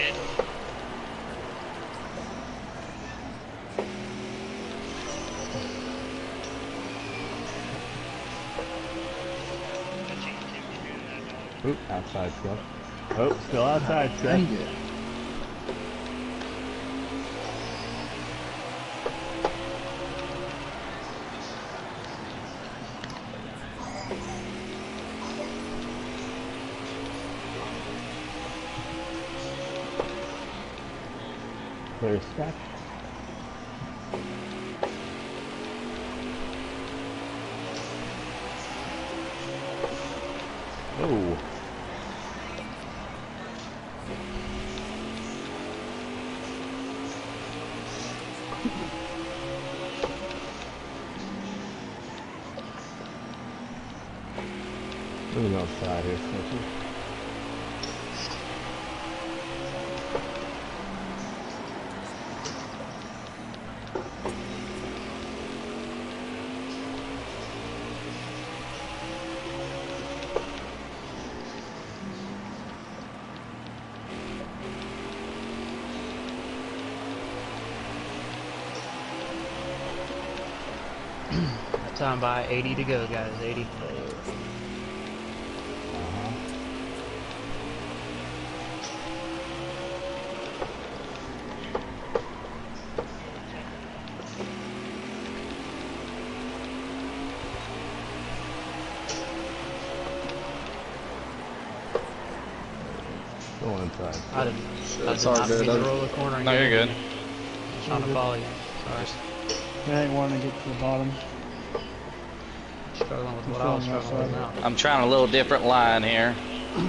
Oop, outside still. Oh, still outside still. Dang it. Clear spec. Oh. Moving outside here, Snitchy. Time by 80 to go, guys. 80. Go inside. I did It's not hard, mean to dude. roll the corner. No, you're good. I'm trying to follow you. Sorry. I ain't wanting to get to the bottom. Struggling with what I was struggling with now. I'm trying a little different line here.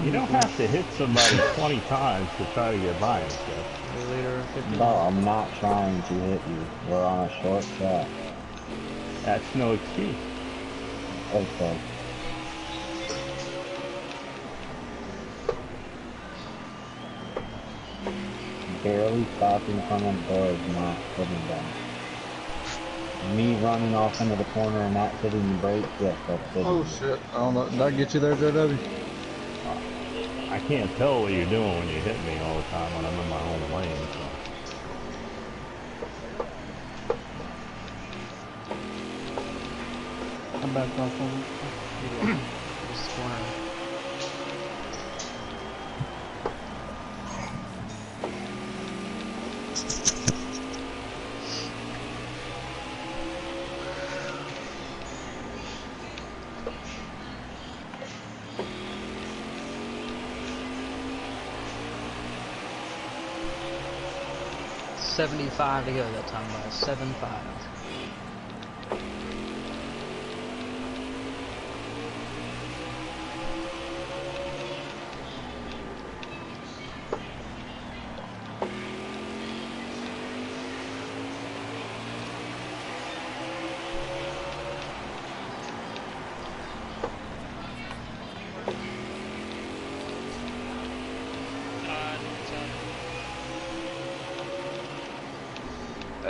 You don't have to hit somebody 20 times to try to get by and stuff. leader, 50. No, I'm not trying to hit you. We're on a short track. That's no excuse. Okay. Barely stopping from a door is not sitting down. Me running off into the corner and not hitting the brakes, yes, that's sitting. Oh shit. I don't know. Did I get you there, JW? I can't tell what you're doing when you hit me all the time when I'm in my own lane. So. I'm back off of it. This corner. $75 to go that time by 7.5.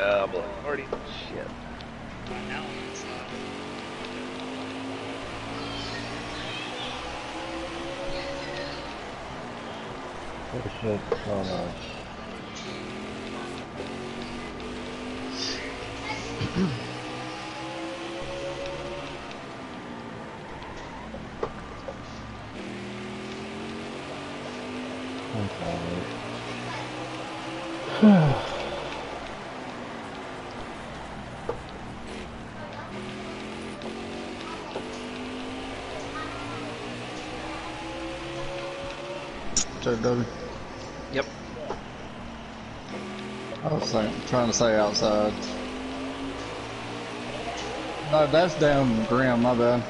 Oh boy, already shit. Now it's Oh shit, oh no. I'm sorry. JW. Yep. I was trying to say outside. No, that's down Grim, my bad.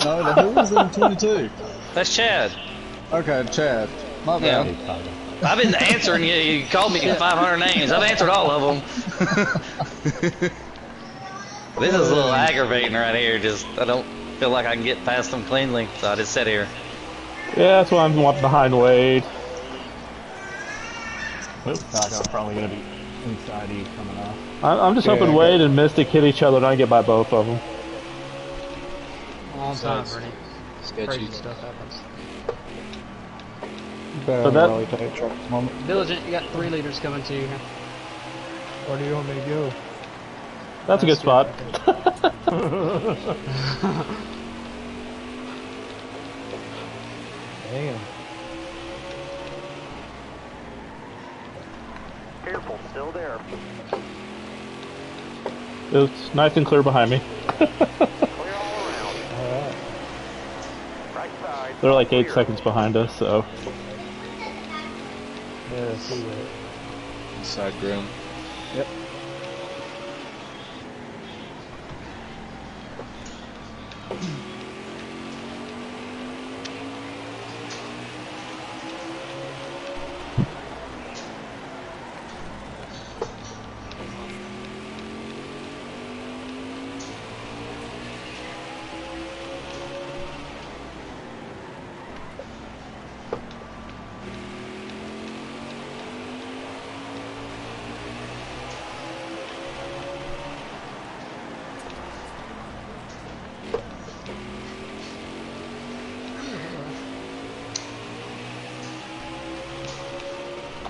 No, who was in 22? That's Chad. Okay, Chad. My bad. Yeah. I've been answering you. You called me 500 names. I've answered all of them. This is a little aggravating right here. Just I don't feel like I can get past them cleanly, so I just sit here. Yeah, that's why I'm behind Wade. Well, I'm probably gonna be inside you coming off. I'm just hoping Wade and Mystic hit each other and I get by both of them. All time, Sounds Bernie. sketchy. Crazy stuff happens. So that, really tight truck at the moment. Diligent, you got 3 leaders coming to you. Where do you want me to go? that's a good spot. Damn. Careful, still there. It's nice and clear behind me. Clear all around. Alright. Right side. They're like 8 clear. seconds behind us, so. Yeah, I see that. Inside Grim. Yep.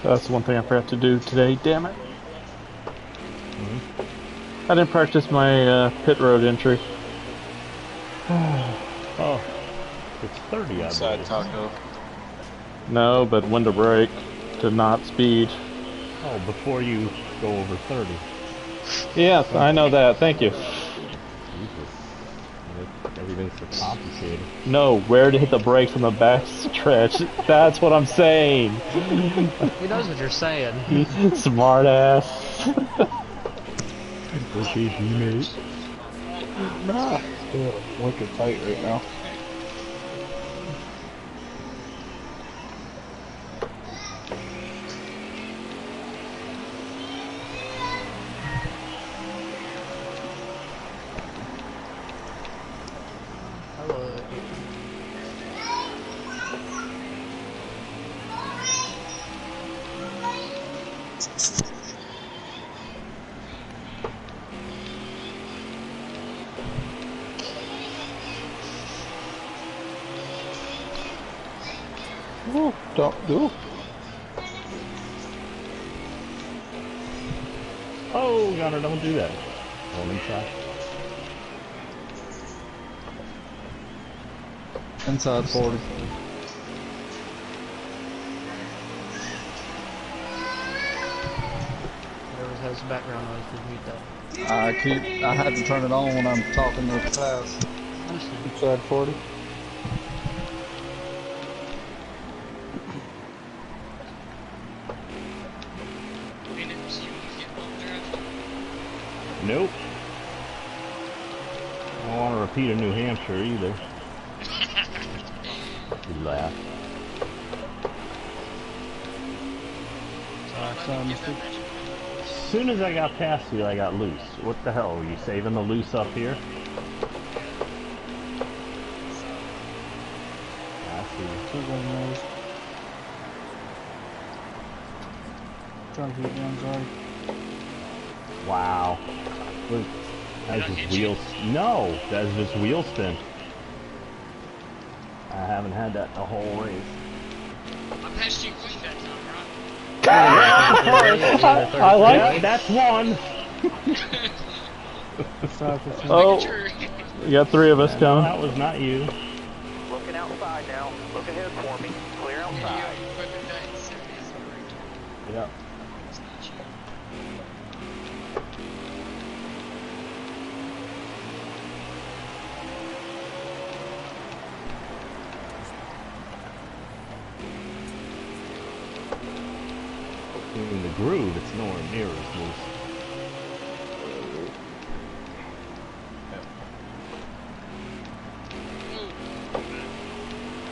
That's one thing I forgot to do today, damn it. I didn't practice my pit road entry. Oh, it's 30 I Inside believe. Taco. No, but when to brake to not speed. Oh, before you go over 30. Yes, I know that, thank you. Jesus. Everything's so complicated. No, where to hit the brakes on the back stretch. That's what I'm saying. He knows what you're saying. Smart ass. Okay, teammate. Nah. Still wicked tight right now. Ooh, don't do. Oh, Gunner, don't do that. Go inside. Inside 40. Whoever has background noise, please mute that. I had to turn it on when I'm talking to fast. Inside 40. Nope. I don't want to repeat a New Hampshire either. You laugh. As soon as I got past you, I got loose. What the hell? Were you saving the loose up here? I see. Trying to keep down, sorry. Wow. Look, that's just wheel. No, that's just wheel spin. I haven't had that the whole race. I passed you quick that time, right? I like that. That's one. Oh, you got 3 of us coming. That was not you. Looking outside now. Look ahead for me. Clear outside. Yep. In the groove, it's nowhere near as loose.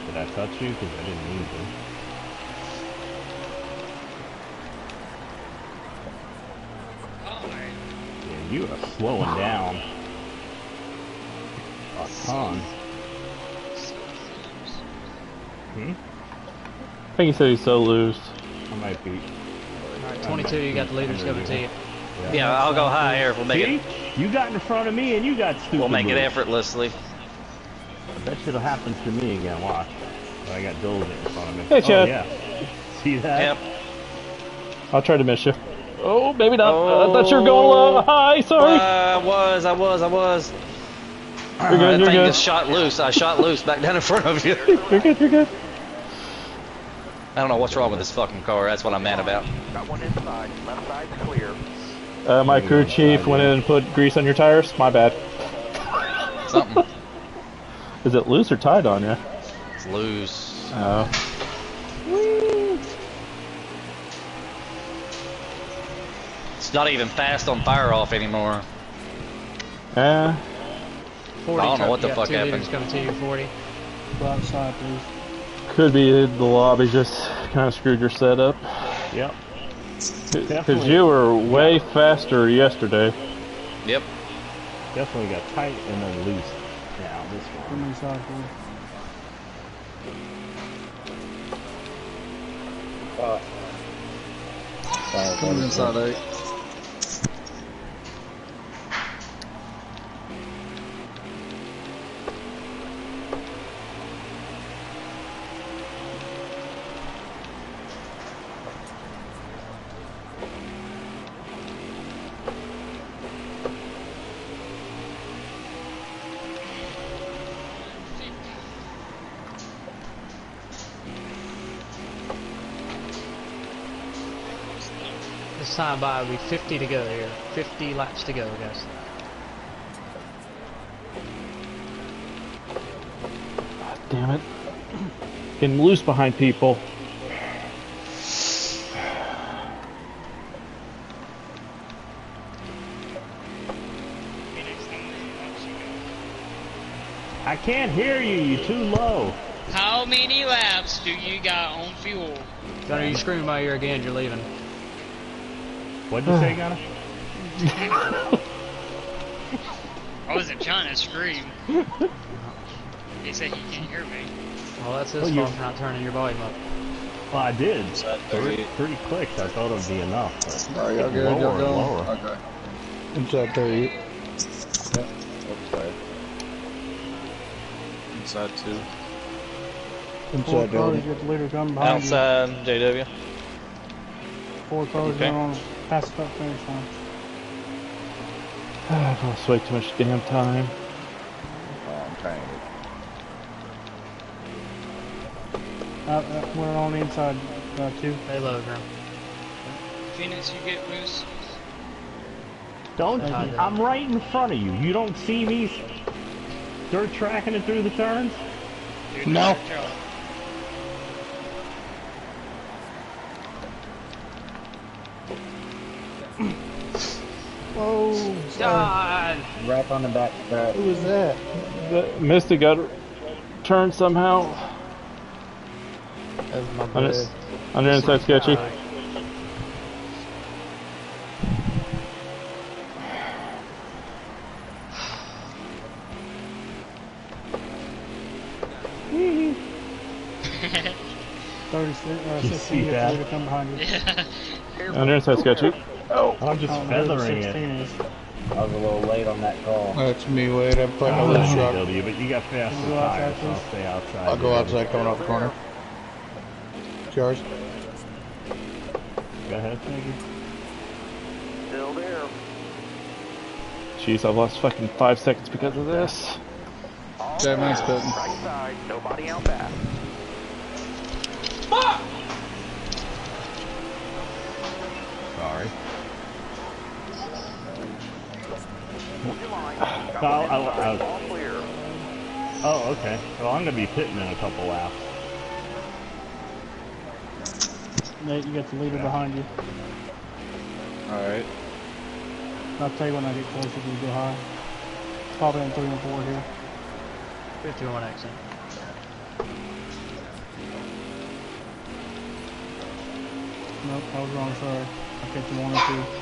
Did I touch you? Because I didn't mean to. Yeah, you are slowing down a ton. Hmm? I think he said he's so loose. I might be. Alright, 22, you got the leaders coming to you. Yeah, I'll go high here. We'll make it. You got in front of me and you got stupid. We'll make it loose. effortlessly. I bet shit'll happen to me again. Watch. I got Diligent in front of me. Hey, Chad. Oh, yeah. See that? Yep. I'll try to miss you. Oh, maybe not. I thought you were going low. Hi, sorry. I was. You're good, That you're thing good. just shot loose. I shot loose back down in front of you. You're good, you're good. I don't know what's wrong with this fucking car. That's what I'm mad about. Got one inside. Left side's clear. My crew chief went in and put grease on your tires. My bad. Something. Is it loose or tied on you? It's loose. Oh. It's not even fast on fire off anymore. 40 I don't know truck, what the you got fuck 2 happened. leaders coming to you, 40. Go outside, please. Could be the lobby just kind of screwed your setup. Yep. Because you were way faster yesterday. Yep. Definitely got tight and then loose. Now this Come one. inside, please. Coming inside 8. This time by will be 50 to go here. 50 laps to go, guys. God damn it. Getting loose behind people. I can't hear you. You're too low. How many laps do you got on fuel? Gunner, you screaming my ear again, you're leaving. What'd you say, Gunner? I wasn't trying to scream. He said he can't hear me. Well, that's his fault for not turning your volume up. Well, I did. Three clicks. I thought it would be enough. But Alright, y'all good? lower Y'all and going? lower. Okay. Inside 30. Outside. Inside 2. Four Inside cars, building. get the leader coming behind Outside, JW. you. Four cars Okay. going on past the finish line. I've lost way too much damn time. Oh, I'm trying to We're on the inside, too. Stay low, Grim. Phoenix, you get loose. Don't. Okay. I'm right in front of you. You don't see me dirt tracking it through the turns? Dude, No. Charlie. Oh, God! Right on the back stretch. who was that? The Mystic got turned somehow. That's my Under, bad. under inside sketchy. You 16, see get the that? leader coming behind you. Yeah. Under inside sketchy. Oh, I'm just I don't know who the feathering 16 it. is. I was a little late on that call. That's me, Wade. I'm putting Oh, over the truck. JW, but you got faster Can you go outside, tires, so I'll please? stay outside. I'll go outside coming off the corner. It's yours. Go ahead. Thank you. Still there. jeez, I've lost fucking 5 seconds because of this. Jay Man's pitting. Right side, nobody out back. Sorry. Hold your line. All Clear. Oh, okay. Well, I'm gonna be pitting in a couple laps. Nate, you got the leader behind you. Alright. I'll tell you when I get closer if you go high. Probably in 3 and 4 here. 51 exit. Nope, I was wrong, sorry. I picked 1 and 2.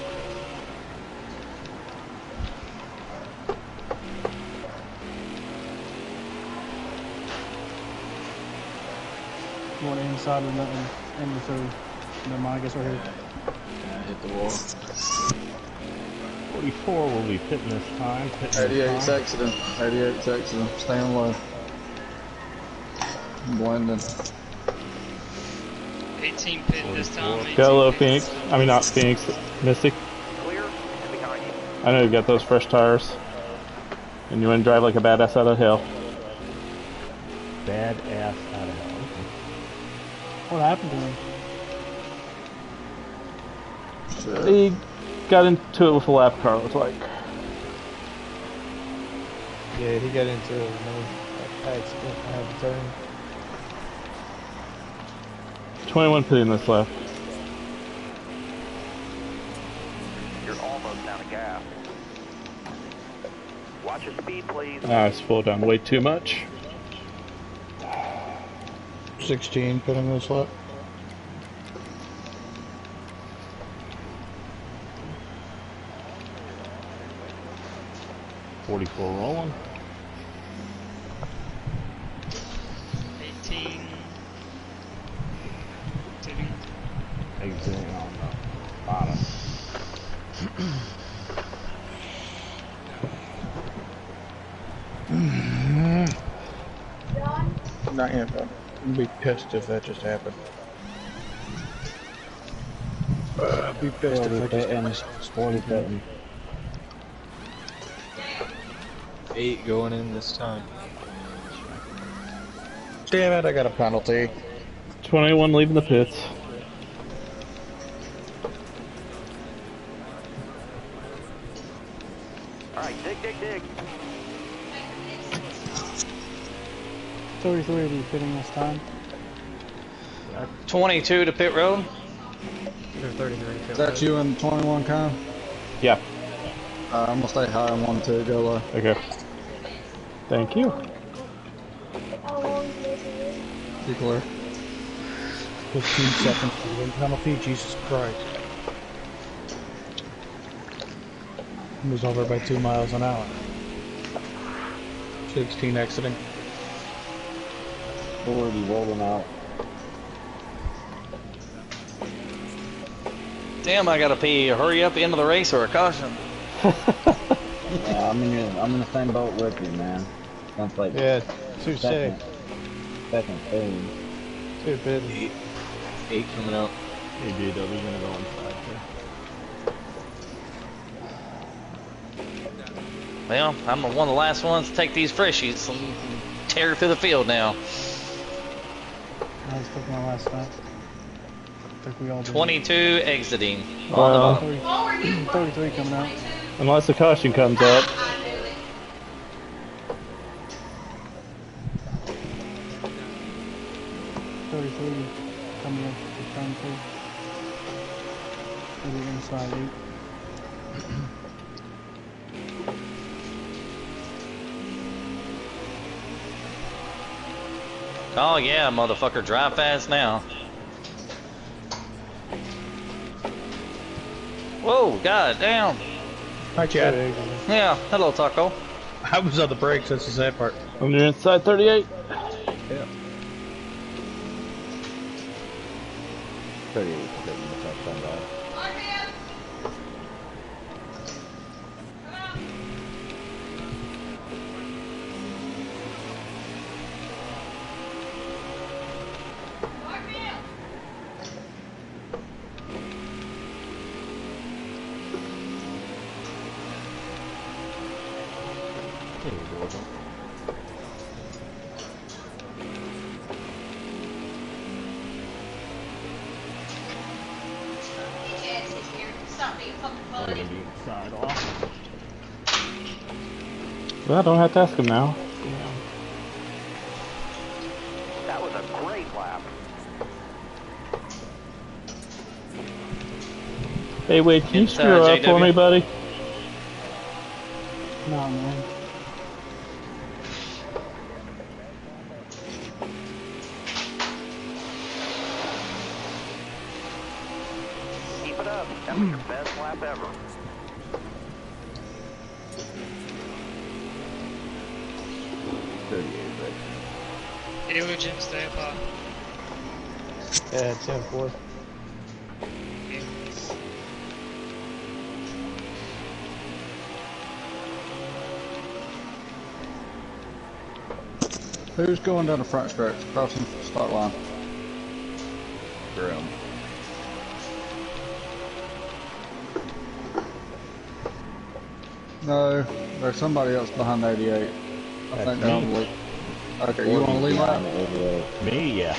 Going inside and nothing in the 3. Never mind, I guess we're here. Yeah, hit the wall. 44 will be pitting this time. Pitting 88's this time. exiting. 88's exiting. Staying low. Blending. 18 pit this time. 18 Hello, pit. Phoenix. I mean, not Phoenix, Mystic. Clear and behind you. I know you got those fresh tires. And you want to drive like a badass out of hell. Bad ass out of hell. What happened to him? He got into it with a lap car, it was like. Yeah, he got into another accident. I had to turn. 21 pitting this lap. You're almost out of gas. Watch your speed, please. I slowed down way too much. 16 put in this lap. $44 rolling. 18. Sitting. Exiting on the bottom. Not yet, though. I'd be pissed if that just happened. I'd be pissed if 40 that just pitting. happened. 40 pitting. 8 going in this time. Damn it, I got a penalty. 21 leaving the pits. Alright, dig. 33 will be fitting this time. 22 to pit road. They're 33. Is that you in 21, Con? Yeah. I'm gonna stay high on 1 2, go low. Okay. Thank you. Be clear. 15 seconds for the penalty, Jesus Christ. He was over by 2 miles an hour. 16 exiting. 40 rolling out. Damn, I gotta pee. A hurry up into the race or a caution. Yeah, I'm in the same boat with you, man. Sounds like Yeah, too sick. Second phase. Too busy. 8 coming out. Hey, JW, gonna go inside here. Well, I'm one of the last ones to take these freshies and tear through the field now. I was taking my last lap. I think we all did. 22 exiting on the bottom. 33 coming out. Unless the caution comes up. 33 coming up to turn 2. Maybe inside 8. Oh yeah, motherfucker, drive fast now. Whoa, god damn. Hi, Chad. Yeah, hello, Taco. I was on the brakes, that's the sad part. On your inside 38. Yeah. 38 getting the touchdown by. Well, I don't have to ask him now. That was a great lap. Hey, wait, can you Inside, screw up for JW? me, buddy? No, man. Keep it up. That was your best lap ever. Diligent, stay up high. Yeah, 10-4. Who's going down the front stretch, crossing the start line? Grim. No, there's somebody else behind 88. I think they're on the lead. Okay, you on the lead line? Me, yeah.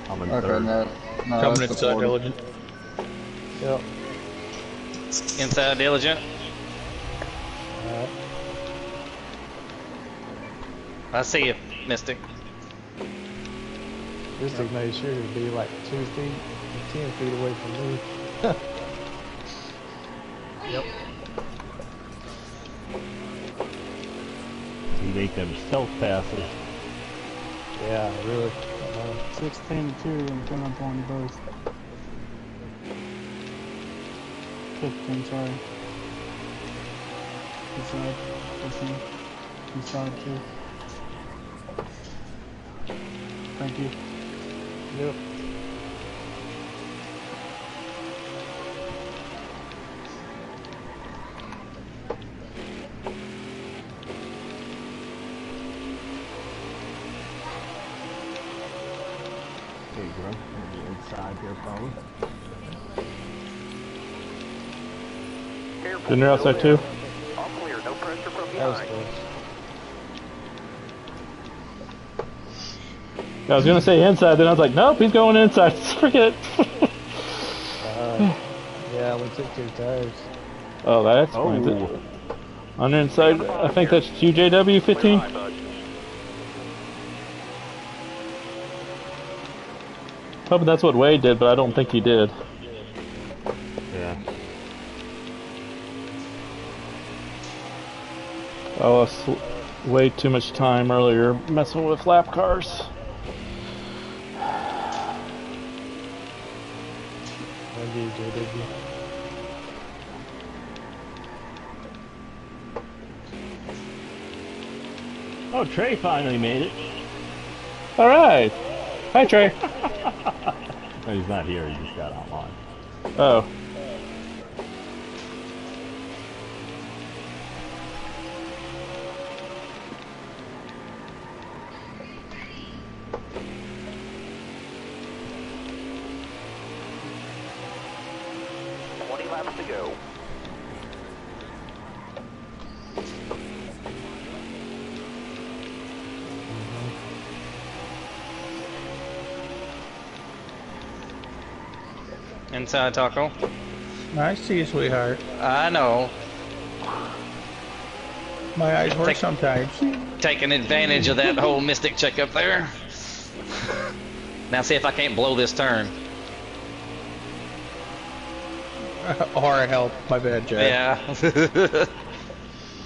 I'm in Okay, third. no. Coming that's the inside, 40. Diligent. Yep. Inside diligent. Alright. I see you, Mystic. This thing made sure to be like 2 feet, 10 feet away from me. Yep. You make them stealth passes. Yeah, really. 16 to 2 and coming up on you both. 15, sorry. Inside. 15. Inside 2. Thank you. Yep. There you go. Maybe inside here, probably. Careful. Then you're outside too. All clear. No pressure from That was behind. close. I was gonna say inside, then I was like, nope, he's going inside. Forget it. Yeah, we took 2 tires. Oh, that explains it. On the inside, I think that's UJW 15. Hoping that's what Wade did, but I don't think he did. Yeah. I lost way too much time earlier messing with lap cars. JW. Oh, Trey finally made it. Alright. Hi, Trey. No, he's not here. He just got online. Oh. Inside, Taco. I see you, sweetheart. I know. My eyes work sometimes. Taking advantage of that whole Mystic check up there. Now see if I can't blow this turn. Or help. My bad, Jack. Yeah.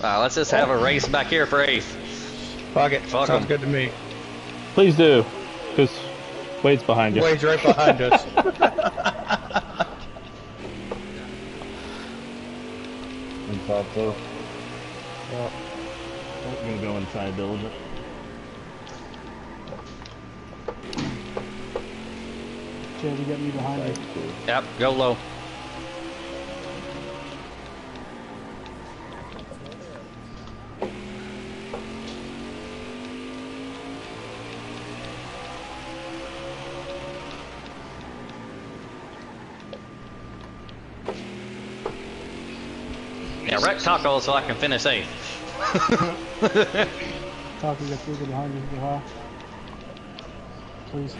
Let's just have a race back here for 8th. Fuck it. Fuck Sounds 'em. good to me. Please do, because Wade's behind you. Wade's right behind us. Inside too. Well, I'm gonna go inside diligent. Chad, you got me behind you. Yep, go low. Yeah, wreck Taco so I can finish 8th. Taco, you got 3 behind you. Go high. Please.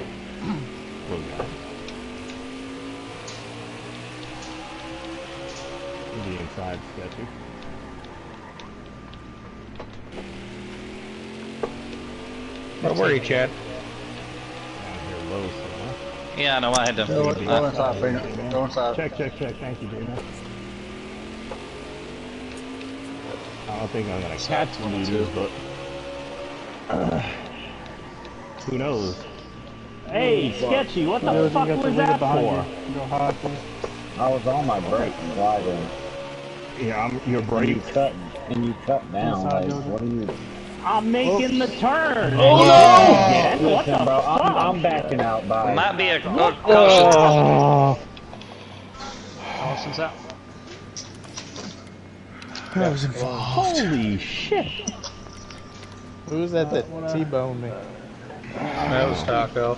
The inside sketchy. Where were you, Chad? Down here low somewhere. Yeah, I know, I had to. Go inside, Phoenix. Go inside. Check. Thank you, Dana. I don't think I'm gonna catch the leaders, but who knows? Hey, Sketchy, what the fuck was that for? Go high, please. I was on my brake and driving. Yeah, you're brake. And you cut down. Like, what are you? I'm making the turn. Oh no! What the bro, I'm backing out by. Might be a caution. Caution's out. That was involved. Holy shit! Who was that T-boned me? That was Taco.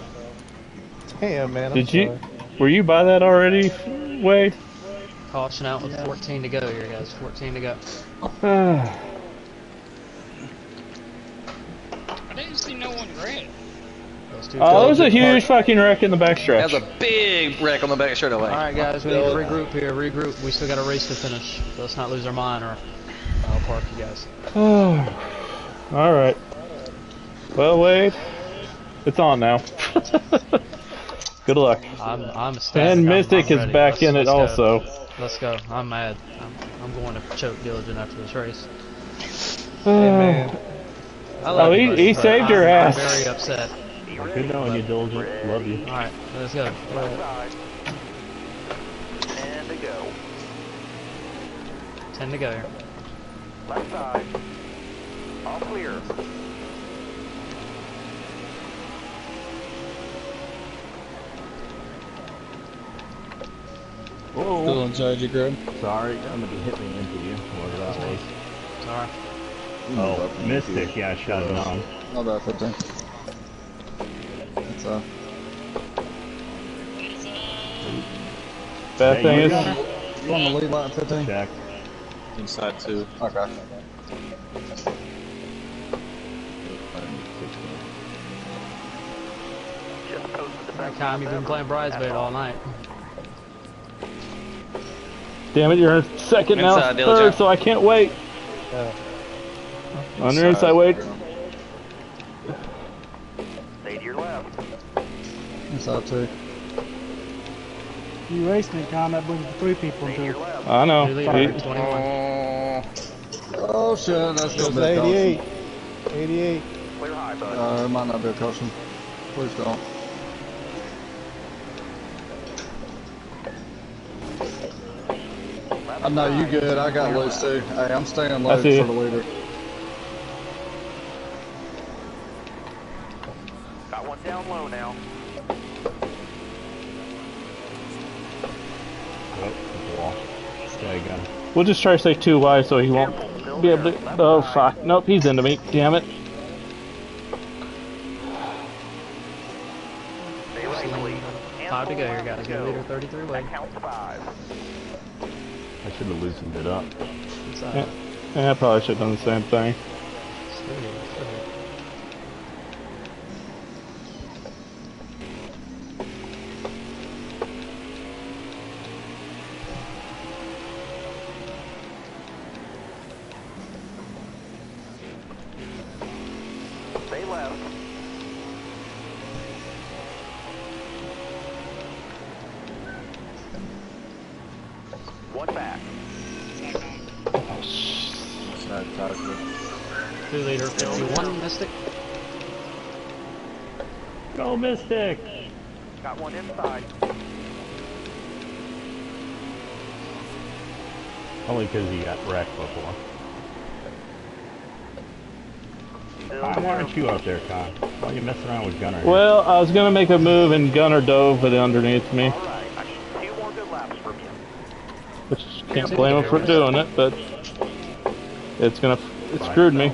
Damn, man. I'm sorry. Were you by that already, Wade? Caution out with 14 to go here, guys. 14 to go. I didn't see no one red. Oh, there was a huge fucking wreck in the backstretch. That's a big wreck on the back straight away. Alright, guys, we need to regroup here. Regroup. We still got a race to finish. Let's not lose our mind or I'll park you guys. Alright. Well, Wade, it's on now. Good luck. I'm ecstatic. And Mystic is back in it also. Let's go. I'm mad. I'm going to choke Diligent after this race. Hey, man. He saved your ass. I'm very upset. Good knowing you, Diligent. Love you. Alright, let's go. Left side. 10 to go. 10 to go here. Left side. All clear. Still inside you, Greg. Sorry, somebody hit me into you. Whatever that was. Sorry. Oh, Mystic, yeah, shut it on. My bad, 15. That's Bad thing is, you on the lead line, 15? Check. Inside 2. Okay. Just posted the back. Time you've been playing Bridesmaid all night. damn it, you're in second now, Inside, third, Diligent. so I can't wait. On your inside, Wade. Stay to your left. Inside 2. You racing it, Con. That brings 3 people into it. I know. New leader, 21. Oh shit, that's gonna be a 88. caution. 88. Clear high, bud. It might not be a caution. Please don't. I know you good. I got loose too. Hey, I'm staying low for see the you. leader. Got one down low now. We'll just try to stay too wide so he won't be able to. Oh fuck! Nope, he's into me. Damn it! Stay right, please. 5 to go here, guys. Go leader 33 Wade. That counts 5. I should have loosened it up. Yeah, I probably should have done the same thing. stay left. One back. Side taco. 2 leader, 51 Mystic. Go Mystic! Got one inside. Only because he got wrecked before. Still Why aren't you up there, Con? Why are you messing around with Gunner? Well, I was gonna make a move and Gunner dove it underneath me. all right. I need 2 more good laps from you. Which can't blame him for doing it, but it screwed me.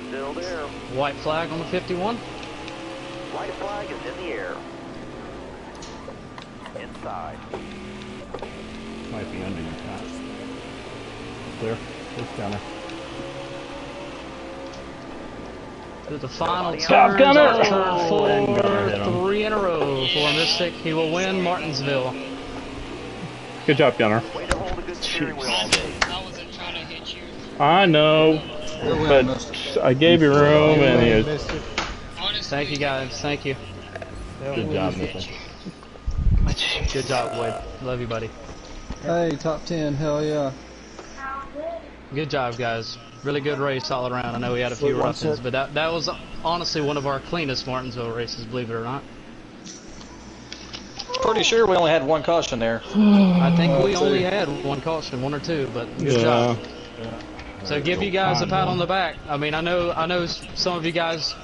Still there. White flag on the 51. White flag is in the air. Inside. Might be under you, Con. Clear. It's Gunner. To the final Stop, turns Gunner! of turn 4, Gunner hit him. 3 in a row for Mystic. He will win Martinsville. Good job, Gunner. Way to hold a good steering wheel all day. I wasn't trying to hit you. I know, but I gave you room and you... Honestly, Thank you guys. Thank you. Good job, Mystic. Good job, Wade. Love you, buddy. Hey, top 10, hell yeah. Good job, guys. Really good race all around. I know we had a few rough-ins, but that was honestly one of our cleanest Martinsville races, believe it or not. Pretty sure we only had 1 caution there. I think we only had 1 caution, 1 or 2, but good job. So give you guys a pat on the back. I mean, I know some of you guys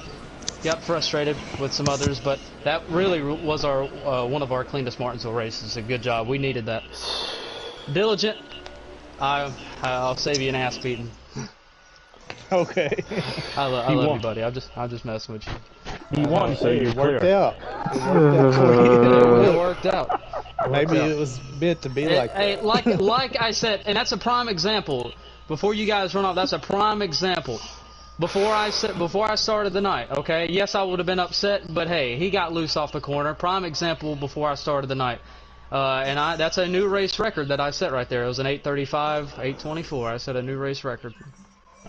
got frustrated with some others, but that really was our one of our cleanest Martinsville races. A good job. We needed that. Diligent. I'll save you an ass beating. Okay. I love you, buddy. I'm just messing with you. He won, so you're worked clear. out. It It worked out. Maybe it was meant to be like that. Hey, like I said, and that's a prime example. Before you guys run off, that's a prime example. Before I started the night, okay? Yes, I would have been upset, but hey, he got loose off the corner. Prime example before I started the night. And that's a new race record that I set right there. It was an 8:35, 8:24. I set a new race record.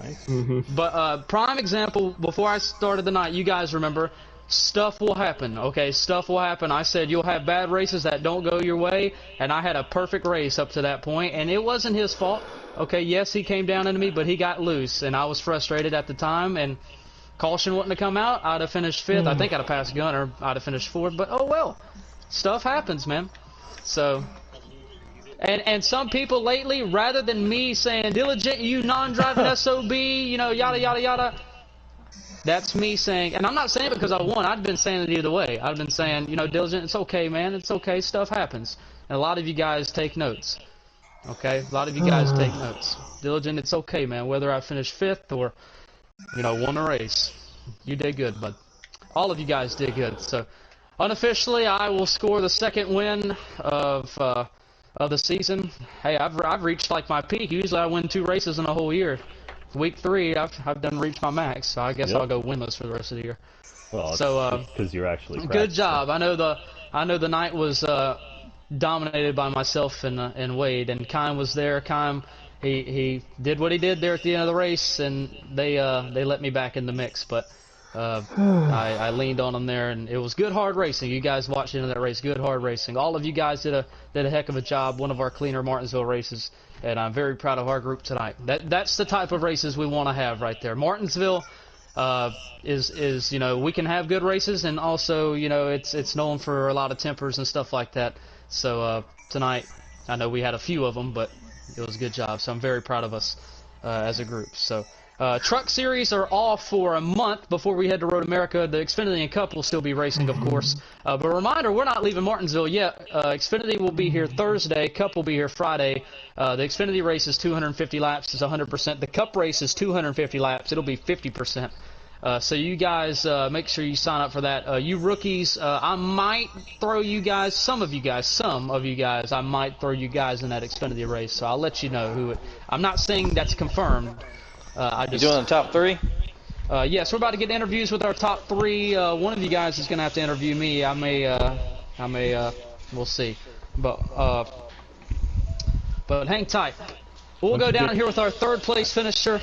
Nice. But prime example, before I started the night, you guys remember, stuff will happen, okay? Stuff will happen. I said you'll have bad races that don't go your way, and I had a perfect race up to that point, and it wasn't his fault. Okay, yes, he came down into me, but he got loose, and I was frustrated at the time, and caution wouldn't have come out. I'd have finished 5th. I think I'd have passed Gunner. I'd have finished 4th, but oh well. Stuff happens, man. So... And some people lately, rather than me saying, Diligent, you non-driving SOB, you know, yada, yada, yada, that's me saying, and I'm not saying it because I won. I've been saying it either way. I've been saying, you know, Diligent, it's okay, man. It's okay. Stuff happens. And a lot of you guys take notes. Okay? A lot of you guys take notes. Diligent, it's okay, man. Whether I finish 5th or, you know, won a race. You did good, bud. All of you guys did good. So, unofficially, I will score the 2nd win of the season. Hey, I've reached like my peak. Usually I win 2 races in a whole year. Week 3, I've done reached my max, so I guess I'll go winless for the rest of the year. Well, so because you're actually good job. I know the night was dominated by myself and Wade, and Kime was there. Kime, he did what he did there at the end of the race, and they let me back in the mix, but I leaned on them there, and it was good hard racing. You guys watched into that race, good hard racing. All of you guys did a heck of a job. One of our cleaner Martinsville races, and I'm very proud of our group tonight. That's the type of races we want to have right there. Martinsville is you know, we can have good races, and also, you know, it's known for a lot of tempers and stuff like that. So tonight, I know we had a few of them, but it was a good job. So I'm very proud of us as a group. So. Truck series are off for a month before we head to Road America. The Xfinity and Cup will still be racing, of course. But a reminder, we're not leaving Martinsville yet. Xfinity will be here Thursday. Cup will be here Friday. The Xfinity race is 250 laps. It's 100%. The Cup race is 250 laps. It'll be 50%. So you guys, make sure you sign up for that. You rookies, I might throw you guys, some of you guys, I might throw you guys in that Xfinity race. So I'll let you know who it. I'm not saying that's confirmed. You doing the top 3? Yes, we're about to get interviews with our top 3. One of you guys is going to have to interview me. I may, we'll see. But hang tight. We'll go down here with our third place finisher.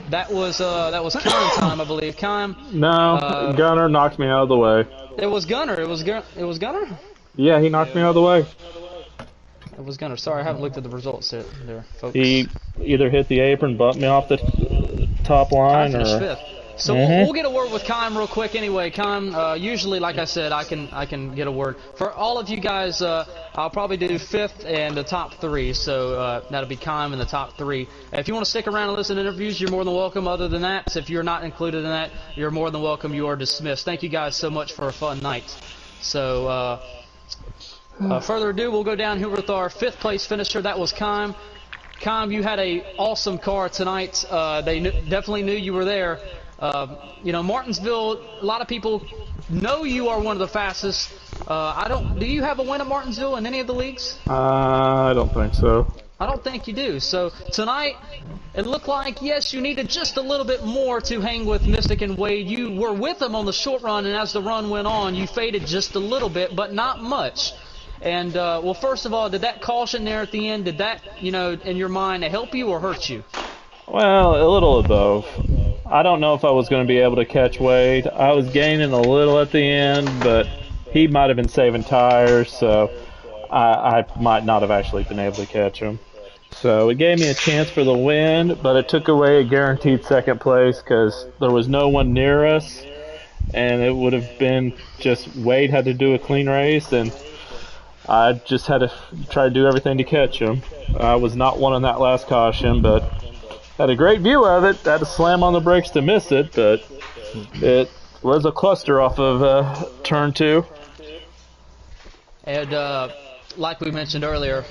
That was Kime time, I believe. Kime. No, Gunner knocked me out of the way. It was Gunner. It was Gunner. Yeah, he knocked me out of the way. It was Gunner. Sorry, I haven't looked at the results yet, there, folks. He either hit the apron, bumped me off the top line, I finished or. fifth. So we'll get a word with Kime real quick anyway. Kime, usually, like I said, I can get a word. For all of you guys, I'll probably do fifth and the top three. So that'll be Kime in the top three. If you want to stick around and listen to interviews, you're more than welcome. Other than that, if you're not included in that, you're more than welcome. You are dismissed. Thank you guys so much for a fun night. So further ado, we'll go down here with our fifth place finisher. That was Kime. Kime, you had a awesome car tonight. They definitely knew you were there. You know, Martinsville, a lot of people know you are one of the fastest. Do you have a win at Martinsville in any of the leagues? I don't think so. I don't think you do. So tonight, it looked like, yes, you needed just a little bit more to hang with Mystic and Wade. You were with them on the short run, and as the run went on, you faded just a little bit, but not much. And, well, first of all, did that caution there at the end, did that, you know, in your mind, help you or hurt you? Well, a little of both. I don't know if I was going to be able to catch Wade. I was gaining a little at the end, but he might have been saving tires, so I might not have actually been able to catch him. So it gave me a chance for the win, but it took away a guaranteed second place because there was no one near us, and it would have been just Wade had to do a clean race, and I just had to try to do everything to catch him. I was not one on that last caution, but had a great view of it. Had to slam on the brakes to miss it, but it was a cluster off of turn 2. And like we mentioned earlier,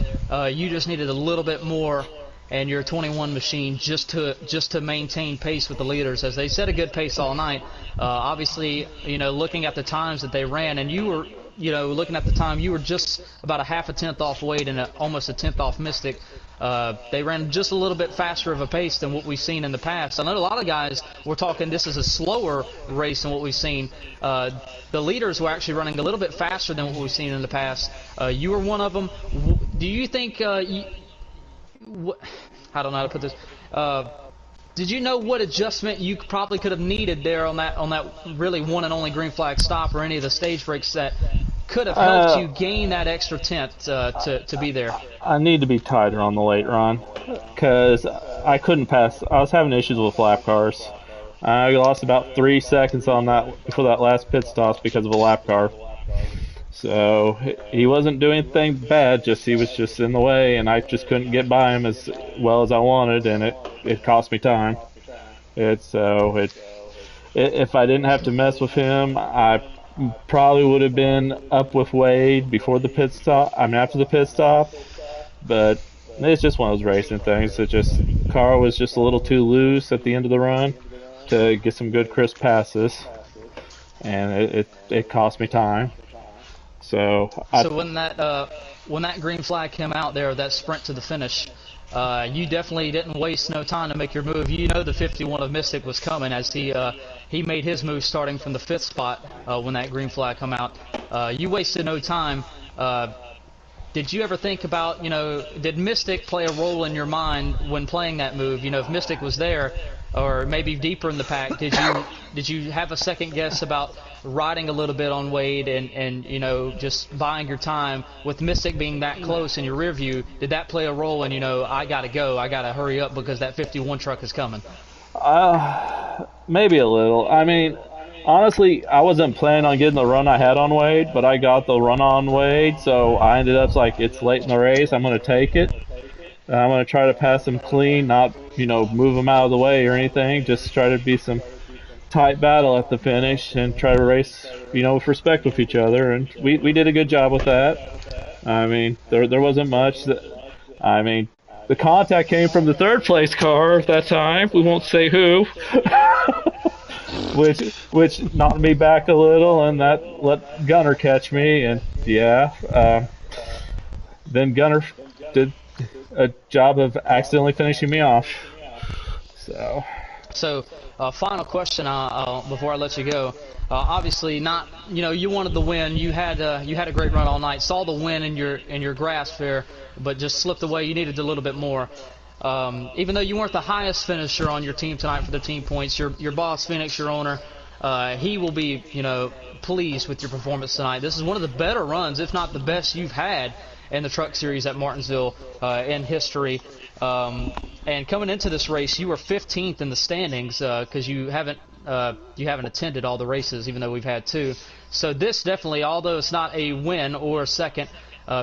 you just needed a little bit more and your 21 machine just to maintain pace with the leaders, as they set a good pace all night. Obviously, you know, looking at the times that they ran, and you were, you know, looking at the time, you were just about a half a tenth off Wade and almost a tenth off Mystic. They ran just a little bit faster of a pace than what we've seen in the past. I know a lot of guys were talking this is a slower race than what we've seen. The leaders were actually running a little bit faster than what we've seen in the past. You were one of them. Do you think, I don't know how to put this, did you know what adjustment you probably could have needed there on that really one and only green flag stop or any of the stage breaks that could have helped you gain that extra tenth to be there? I need to be tighter on the late run because I couldn't pass. I was having issues with lap cars. I lost about 3 seconds on that for that last pit stop because of a lap car. So he wasn't doing anything bad, just he was just in the way, and I just couldn't get by him as well as I wanted, and it cost me time. If I didn't have to mess with him, I probably would have been up with Wade before the pit stop. I mean after the pit stop, but it's just one of those racing things. Car was just a little too loose at the end of the run to get some good crisp passes, and it cost me time. So when that green flag came out there, that sprint to the finish, you definitely didn't waste no time to make your move. You know the 51 of Mystic was coming as he made his move starting from the 5th spot when that green flag come out. You wasted no time. Did you ever think about, you know, did Mystic play a role in your mind when playing that move? You know, if Mystic was there, or maybe deeper in the pack, did you have a second guess about riding a little bit on Wade and you know, just buying your time with Mystic being that close in your rear view? Did that play a role in, you know, I gotta hurry up because that 51 truck is coming? Maybe a little. I mean, honestly, I wasn't planning on getting the run I had on Wade, but I got the run on Wade, so I ended up like, it's late in the race, I'm going to take it. I'm going to try to pass him clean, not, you know, move him out of the way or anything, just try to be some tight battle at the finish and try to race, you know, with respect with each other, and we did a good job with that. I mean, there wasn't much. I mean, the contact came from the 3rd place car at that time. We won't say who. which knocked me back a little, and that let Gunner catch me, and yeah, then Gunner did a job of accidentally finishing me off. So Final question before I let you go. Obviously, not you wanted the win. You had a great run all night. Saw the win in your grasp there, but just slipped away. You needed a little bit more. Even though you weren't the highest finisher on your team tonight for the team points, your boss Phoenix, your owner, he will be pleased with your performance tonight. This is one of the better runs, if not the best you've had in the Truck Series at Martinsville in history. And coming into this race, you were 15th in the standings because you haven't attended all the races, even though we've had 2. So this definitely, although it's not a win or a second,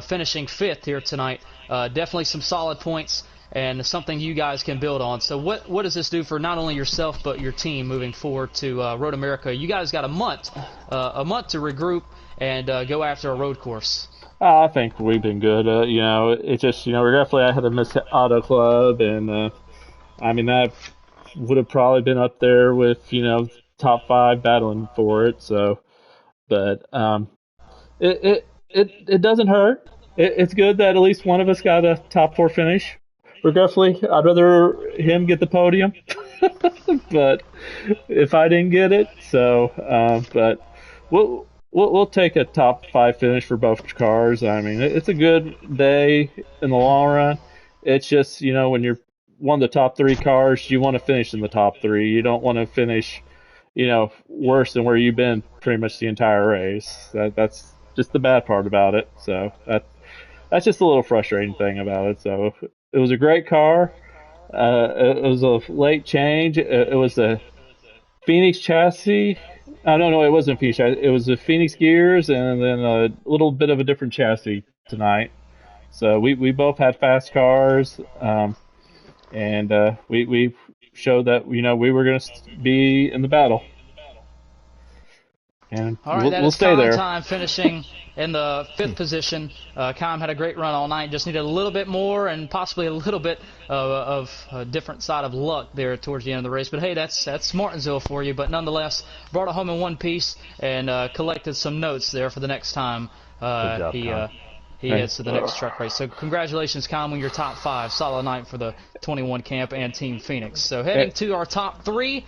finishing 5th here tonight, definitely some solid points and something you guys can build on. So what does this do for not only yourself but your team moving forward to Road America? You guys got a month to regroup and go after a road course. I think we've been good. It's just, regretfully I had to miss Auto Club, and I mean, that would have probably been up there with, top 5 battling for it. So, but it doesn't hurt. It's good that at least one of us got a top 4 finish. Regretfully, I'd rather him get the podium, but if I didn't get it, so but we'll take a top 5 finish for both cars. I mean, it's a good day in the long run. It's just, when you're one of the top 3 cars, you want to finish in the top 3. You don't want to finish, worse than where you've been pretty much the entire race. That's just the bad part about it. So that's just a little frustrating thing about it. So it was a great car. It was a late change. It was a Phoenix chassis. No, it wasn't Phoenix chassis. It was the Phoenix gears and then a little bit of a different chassis tonight. So we both had fast cars, and we showed that we were going to be in the battle. And all right, we'll stay there. Time finishing in the 5th position. Kyle had a great run all night. Just needed a little bit more and possibly a little bit of a different side of luck there towards the end of the race. But hey, that's Martinsville for you. But nonetheless, brought it home in one piece and collected some notes there for the next time he heads to the next truck race. So congratulations, Kyle, on your top 5. Solid night for the 21 camp and Team Phoenix. So heading to our top 3.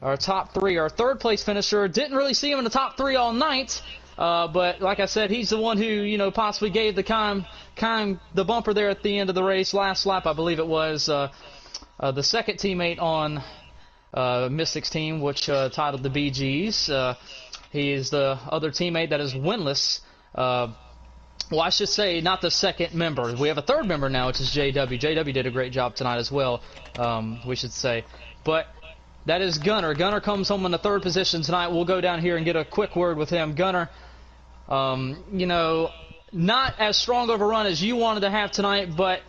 Our top 3, our 3rd place finisher, didn't really see him in the top 3 all night, but like I said, he's the one who, possibly gave the the bumper there at the end of the race, last lap, I believe it was, the second teammate on Mystic's team, which titled the BGs. He is the other teammate that is winless. Well, I should say not the second member. We have a 3rd member now, which is JW. JW did a great job tonight as well, we should say. But that is Gunner. Gunner comes home in the 3rd position tonight. We'll go down here and get a quick word with him. Gunner, not as strong of a run as you wanted to have tonight, but,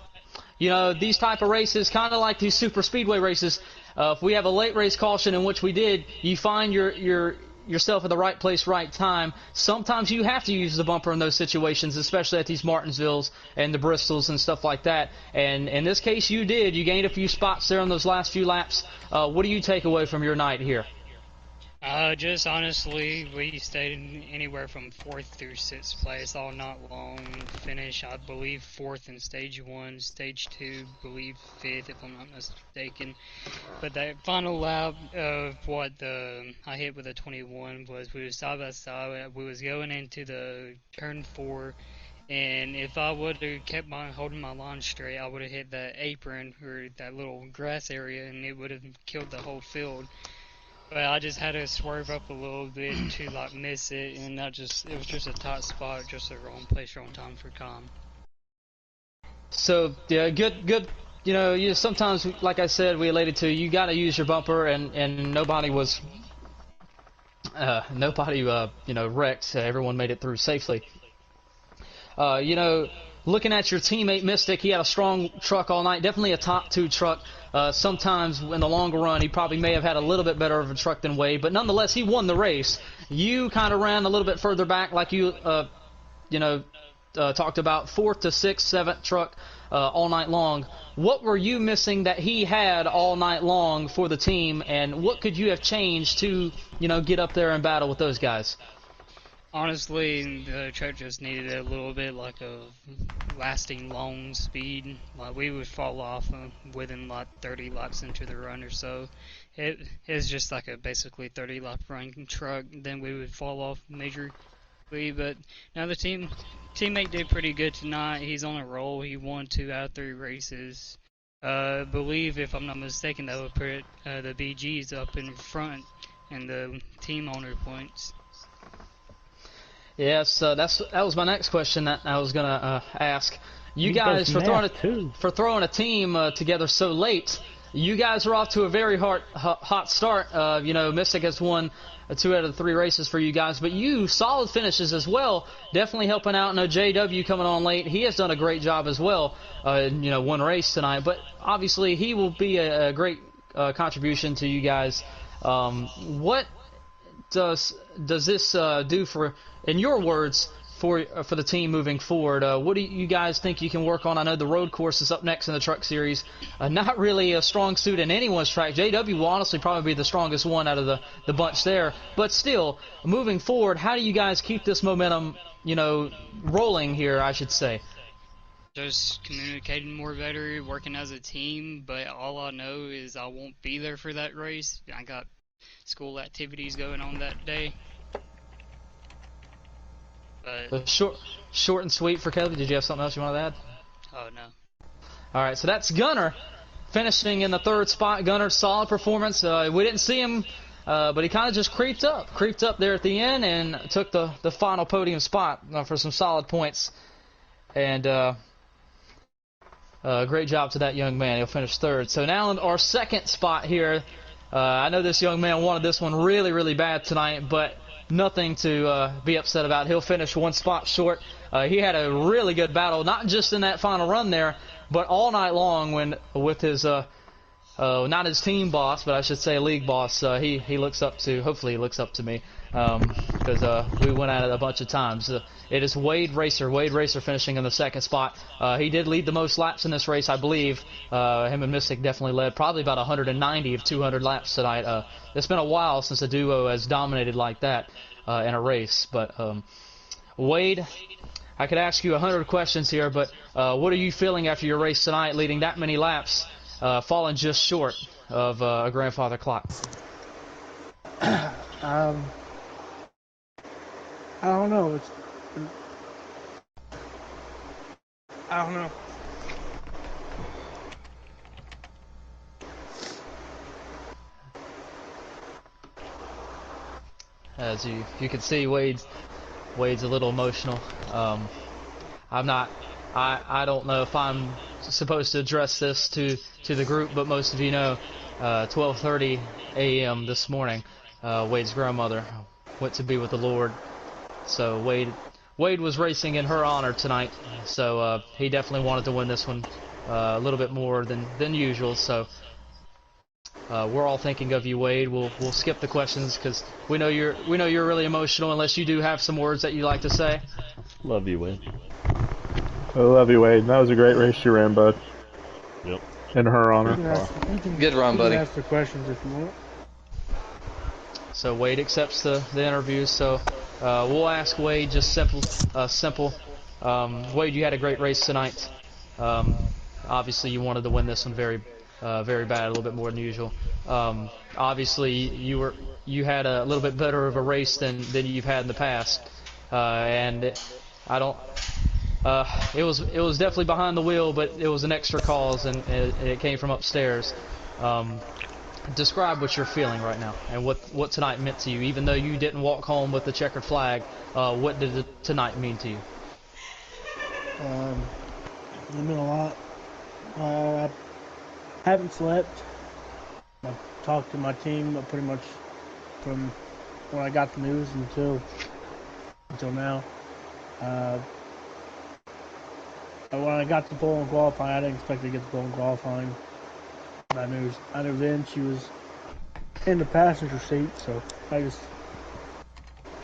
these type of races, kind of like these super speedway races, if we have a late race caution, in which we did, you find yourself in the right place, right time. Sometimes you have to use the bumper in those situations, especially at these Martinsvilles and the Bristols and stuff like that. And in this case, you did. You gained a few spots there on those last few laps. What do you take away from your night here? Just honestly, we stayed anywhere from 4th through 6th place all night long. Finished, I believe, 4th in stage 1, stage 2, believe 5th, if I'm not mistaken. But that final lap of I hit with a 21 was we were side by side. We was going into the turn 4. And if I would have kept holding my line straight, I would have hit that apron or that little grass area, and it would have killed the whole field. But I just had to swerve up a little bit to miss it, and it was just a tight spot, just the wrong place, wrong time for Con. So yeah, good. Sometimes, like I said, we related to you got to use your bumper, and nobody was wrecked. Everyone made it through safely. Looking at your teammate Mystic, he had a strong truck all night, definitely a top 2 truck. Sometimes in the longer run, he probably may have had a little bit better of a truck than Wade, but nonetheless, he won the race. You kind of ran a little bit further back, like you, talked about, 4th to 6th, 7th truck all night long. What were you missing that he had all night long for the team, and what could you have changed to, get up there and battle with those guys? Honestly, the truck just needed a little bit like a lasting long speed. Like we would fall off within like 30 laps into the run or so. It is just like a basically 30 lap run truck. Then we would fall off majorly. But now the teammate did pretty good tonight. He's on a roll. He won 2 out of 3 races. I believe, if I'm not mistaken, that would put the BGs up in front in the team owner points. Yes, that was my next question that I was gonna ask. You guys for throwing a team together so late. You guys are off to a very hot start. You know, Mystic has won 2 out of the 3 races for you guys, but you solid finishes as well. Definitely helping out. No JW coming on late. He has done a great job as well. You know, 1 race tonight, but obviously he will be a great contribution to you guys. What does this do for, in your words, for the team moving forward? What do you guys think you can work on? I know the road course is up next in the truck series. Not really a strong suit in anyone's track. JW will honestly probably be the strongest one out of the bunch there. But still, moving forward, how do you guys keep this momentum, you know, rolling here, I should say? Just communicating more better, working as a team, but all I know is I won't be there for that race. I got school activities going on that day. But short and sweet for Kelly. Did you have something else you wanted to add? Oh, no. All right, so that's Gunner finishing in the 3rd spot. Gunner, solid performance. We didn't see him, but he kind of just creeped up there at the end and took the final podium spot for some solid points. And great job to that young man. He'll finish 3rd. So now in our 2nd spot here, I know this young man wanted this one really, really bad tonight, but nothing to be upset about. He'll finish 1 spot short. He had a really good battle, not just in that final run there, but all night long when with his not his team boss, but I should say league boss. He looks up to, hopefully he looks up to me, because we went at it a bunch of times. It is Wade Racer finishing in the 2nd spot. He did lead the most laps in this race, I believe. Him and Mystic definitely led probably about 190 of 200 laps tonight. It's been a while since a duo has dominated like that in a race. But Wade, I could ask you 100 questions here, but what are you feeling after your race tonight, leading that many laps, falling just short of a grandfather clock? I don't know. I don't know. As you can see, Wade's a little emotional. I don't know if I'm supposed to address this to the group, but most of you know, 12:30 a.m. this morning, Wade's grandmother went to be with the Lord. So Wade was racing in her honor tonight. So he definitely wanted to win this one a little bit more than usual. So we're all thinking of you, Wade. We'll skip the questions because we know you're really emotional. Unless you do have some words that you like to say. Love you, Wade. I love you, Wade. That was a great race you ran, bud. Yep. In her honor. Good run, buddy. You can ask the questions if you want. So Wade accepts the interview. So we'll ask Wade just simple. Wade, you had a great race tonight. Obviously, you wanted to win this one very bad, a little bit more than usual. Obviously, you had a little bit better of a race than you've had in the past, and it was definitely behind the wheel, but it was an extra cause, and it came from upstairs. Describe what you're feeling right now and what tonight meant to you. Even though you didn't walk home with the checkered flag, what did tonight mean to you? It meant a lot. I haven't slept. I've talked to my team pretty much from when I got the news until now. When I got the pole in qualifying, I didn't expect to get the pole in qualifying. I knew then she was in the passenger seat, so I just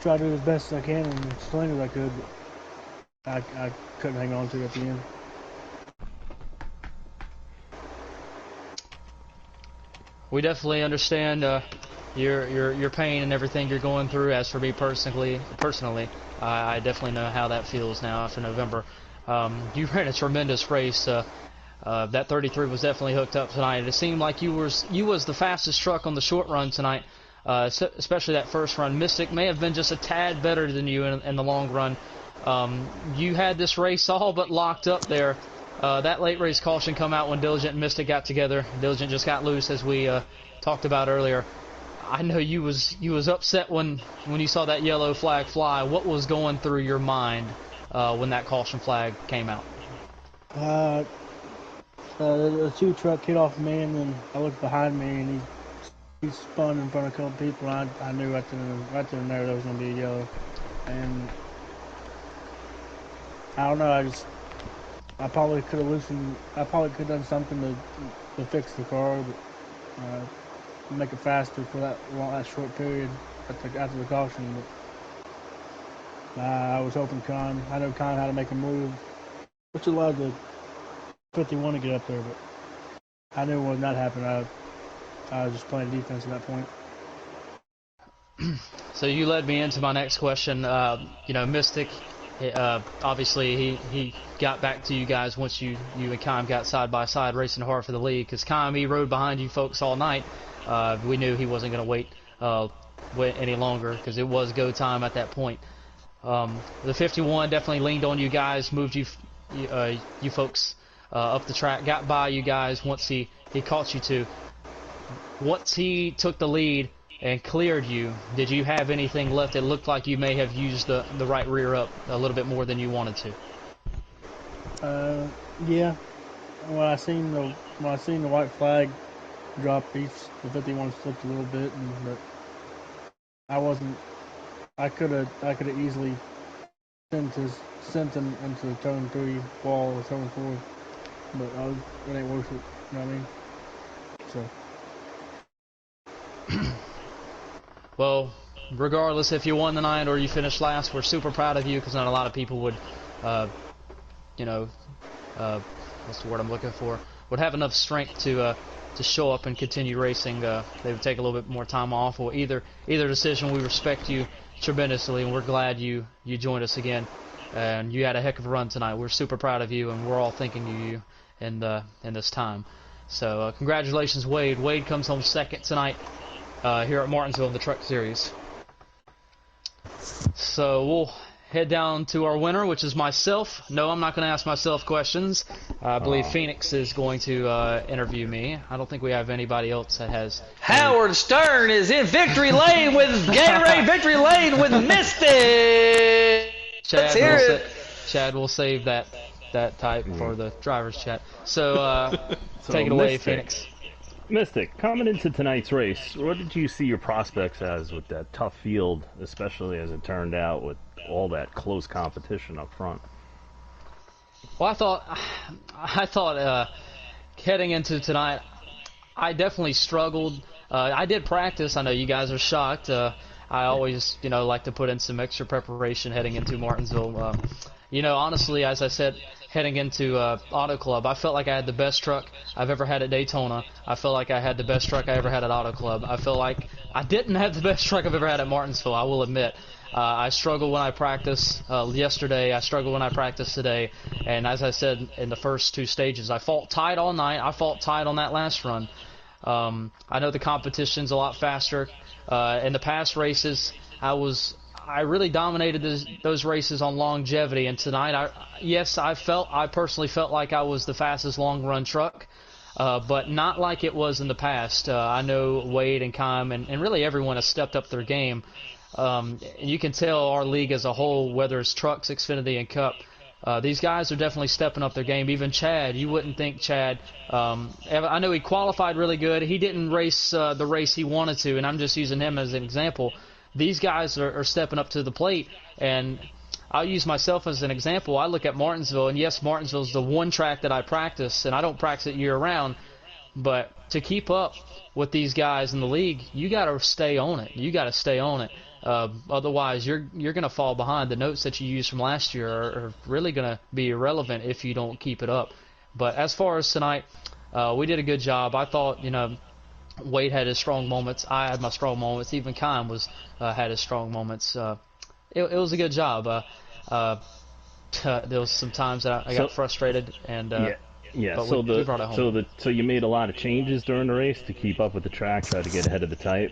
tried to do as best as I can and as long as I could. But I couldn't hang on to it at the end. We definitely understand your pain and everything you're going through. As for me personally, I definitely know how that feels now after November. You ran a tremendous race. That 33 was definitely hooked up tonight. It seemed like you was the fastest truck on the short run tonight, especially that first run. Mystic may have been just a tad better than you in the long run. You had this race all but locked up there. That late race caution come out when Diligent and Mystic got together. Diligent just got loose, as we talked about earlier. I know you was upset when you saw that yellow flag fly. What was going through your mind when that caution flag came out? The two truck hit off me, and then I looked behind me, and he spun in front of a couple people. And I knew right then and there was going to be a yellow. And I don't know. I probably could have loosened. I probably could have done something to fix the car, but make it faster for that short period after the caution. But I was hoping I know Con had to make a move, which allowed the 51 to get up there, but I knew when that happened, I was just playing defense at that point. So you led me into my next question. Mystic, obviously he got back to you guys once you and Kime got side by side racing hard for the lead, because Kime, he rode behind you folks all night. We knew he wasn't going to wait any longer, because it was go time at that point. The 51 definitely leaned on you guys, moved you folks up the track, got by you guys once he caught you two. Once he took the lead and cleared you, did you have anything left? It looked like you may have used the right rear up a little bit more than you wanted to. Yeah. When I seen the white flag drop, the 51 slipped a little bit, but I could have easily sent him into the turn 3 wall or turn 4. But it ain't worth it, you know what I mean? So. Well, regardless if you won the night or you finished last, we're super proud of you, because not a lot of people would, what's the word I'm looking for? Would have enough strength to show up and continue racing. They would take a little bit more time off, or either decision. We respect you tremendously, and we're glad you joined us again. And you had a heck of a run tonight. We're super proud of you, and we're all thinking of you in this time. So congratulations, Wade. Wade comes home second tonight here at Martinsville in the Truck Series. So we'll head down to our winner, which is myself. No, I'm not going to ask myself questions. I believe Phoenix is going to interview me. I don't think we have anybody else that has. Howard Stern is in victory lane with Gatorade Victory Lane with Mystic. Chad will save that type for the driver's chat. So take it away, Mystic. Phoenix. Mystic, coming into tonight's race, what did you see your prospects as with that tough field, especially as it turned out with all that close competition up front? Well, I thought heading into tonight, I definitely struggled. I did practice. I know you guys are shocked. I always, like to put in some extra preparation heading into Martinsville. Honestly, as I said, heading into Auto Club, I felt like I had the best truck I've ever had at Daytona. I felt like I had the best truck I ever had at Auto Club. I felt like I didn't have the best truck I've ever had at Martinsville, I will admit. I struggled when I practiced yesterday. I struggled when I practiced today. And as I said in the first two stages, I fought tight all night. I fought tight on that last run. I know the competition's a lot faster. In the past races, I really dominated those races on longevity, and tonight, I personally felt like I was the fastest long-run truck, but not like it was in the past. I know Wade and Kime and really everyone has stepped up their game. And you can tell our league as a whole, whether it's trucks, Xfinity, and Cup, these guys are definitely stepping up their game. Even Chad, you wouldn't think Chad. I know he qualified really good. He didn't race the race he wanted to, and I'm just using him as an example. These guys are stepping up to the plate, and I'll use myself as an example. I look at Martinsville, and yes, Martinsville's the one track that I practice, and I don't practice it year-round, but to keep up with these guys in the league, you got to stay on it. You got to stay on it. Otherwise, you're going to fall behind. The notes that you used from last year are really going to be irrelevant if you don't keep it up. But as far as tonight, we did a good job. I thought, Wade had his strong moments. I had my strong moments. Even Kime was had his strong moments. It was a good job. There was some times that I got frustrated, and yeah. but So we brought it home. so you made a lot of changes during the race to keep up with the track, try to get ahead of the type.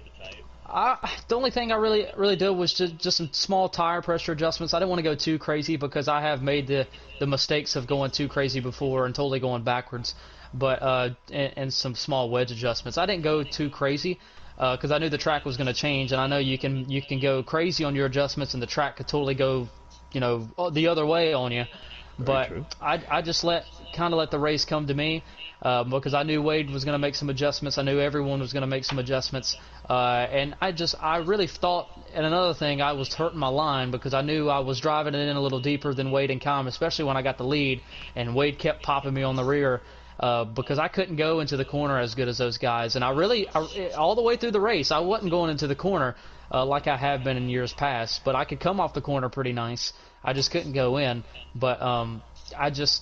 The only thing I really did was just some small tire pressure adjustments. I didn't want to go too crazy because I have made the mistakes of going too crazy before and totally going backwards. But and some small wedge adjustments. I didn't go too crazy because I knew the track was going to change, and I know you can go crazy on your adjustments, and the track could totally go, the other way on you. But I just kind of let the race come to me because I knew Wade was going to make some adjustments. I knew everyone was going to make some adjustments, and I really thought. And another thing, I was hurting my line because I knew I was driving it in a little deeper than Wade and Kime, especially when I got the lead, and Wade kept popping me on the rear. Because I couldn't go into the corner as good as those guys, and all the way through the race, I wasn't going into the corner like I have been in years past. But I could come off the corner pretty nice. I just couldn't go in. But I just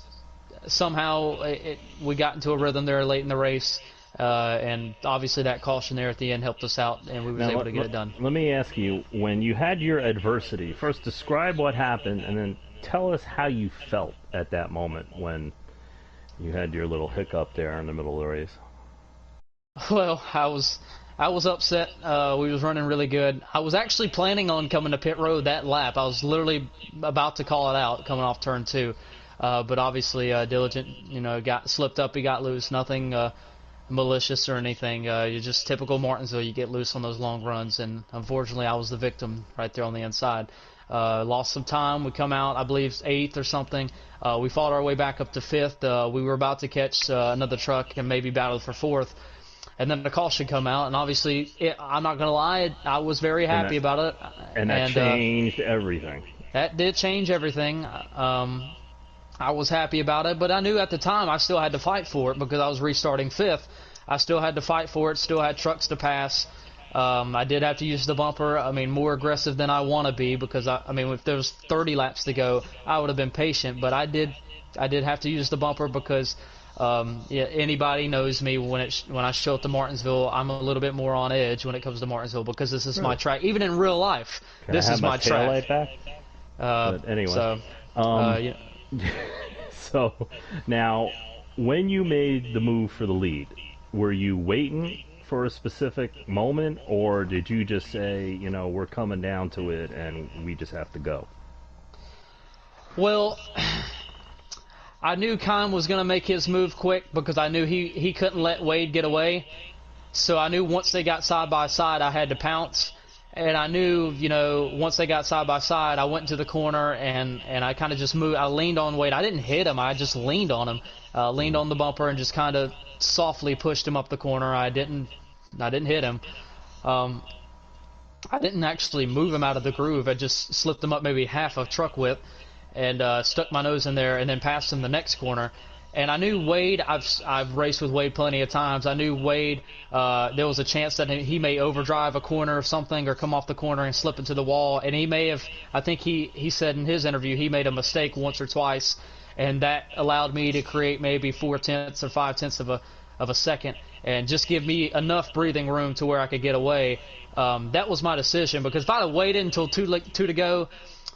somehow we got into a rhythm there late in the race, and obviously that caution there at the end helped us out, and we were able to get it done. Let me ask you, when you had your adversity, first describe what happened, and then tell us how you felt at that moment when you had your little hiccup there in the middle of the race. Well, I was upset. We was running really good. I was actually planning on coming to pit road that lap. I was literally about to call it out coming off turn 2. But obviously Diligent, got slipped up. He got loose. Nothing malicious or anything. You're just typical Martinsville. You get loose on those long runs, and unfortunately I was the victim right there on the inside. Lost some time. We come out, I believe, 8th or something. We fought our way back up to 5th. We were about to catch another truck and maybe battle for 4th. And then the caution come out, and obviously, I'm not going to lie, I was very happy about it. And that changed everything. That did change everything. I was happy about it, but I knew at the time I still had to fight for it because I was restarting 5th. I still had to fight for it, still had trucks to pass. I did have to use the bumper. I mean, more aggressive than I want to be because if there was 30 laps to go, I would have been patient. But I did have to use the bumper because anybody knows me when I show up to Martinsville, I'm a little bit more on edge when it comes to Martinsville because this is my track. Even in real life, this is my track. Back? But anyway, so so now when you made the move for the lead, were you waiting for a specific moment, or did you just say, we're coming down to it and we just have to go? Well, I knew Kime was going to make his move quick because I knew he couldn't let Wade get away. So I knew once they got side by side, I had to pounce. And I knew, once they got side by side, I went into the corner and I kind of just moved. I leaned on Wade. I didn't hit him. I just leaned on him, leaned on the bumper and just kind of softly pushed him up the corner. I didn't hit him. I didn't actually move him out of the groove. I just slipped him up maybe half a truck width and stuck my nose in there and then passed him the next corner. And I knew Wade, I've raced with Wade plenty of times. I knew Wade, there was a chance that he may overdrive a corner or something or come off the corner and slip into the wall. And he may have, I think he said in his interview, he made a mistake once or twice. And that allowed me to create maybe 4/10 or 5/10 of a second and just give me enough breathing room to where I could get away. That was my decision because if I'd have waited until two to go,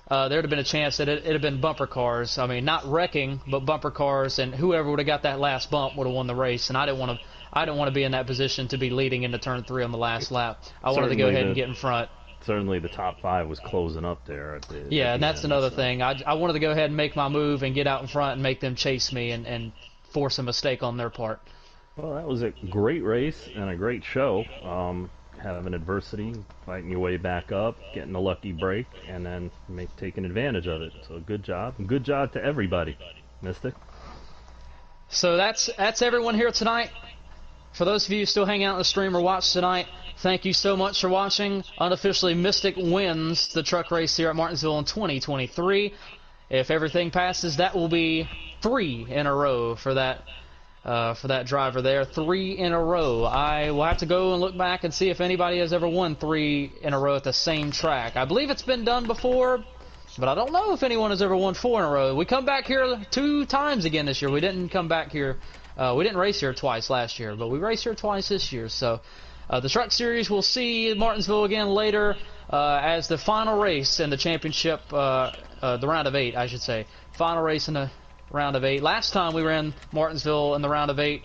there would have been a chance that it'd have been bumper cars. I mean, not wrecking, but bumper cars, and whoever would have got that last bump would have won the race. And I didn't want to be in that position to be leading into turn 3 on the last lap. I wanted to go ahead and get in front. Certainly, the top 5 was closing up there. And that's another thing. I wanted to go ahead and make my move and get out in front and make them chase me and force a mistake on their part. Well, that was a great race and a great show. Having adversity, fighting your way back up, getting a lucky break, and then taking advantage of it. So good job. And good job to everybody, Mystic. So that's everyone here tonight. For those of you still hanging out in the stream or watch tonight, thank you so much for watching. Unofficially, Mystic wins the truck race here at Martinsville in 2023. If everything passes, that will be 3 in a row for that driver there. 3 in a row. I will have to go and look back and see if anybody has ever won 3 in a row at the same track. I believe it's been done before, but I don't know if anyone has ever won 4 in a row. We come back here 2 times again this year. We didn't come back here We didn't race here twice last year, but we raced here twice this year. So the Truck Series, we'll see Martinsville again later as the final race in the championship, the round of 8, I should say. Final race in the round of 8. Last time we were in Martinsville in the round of 8,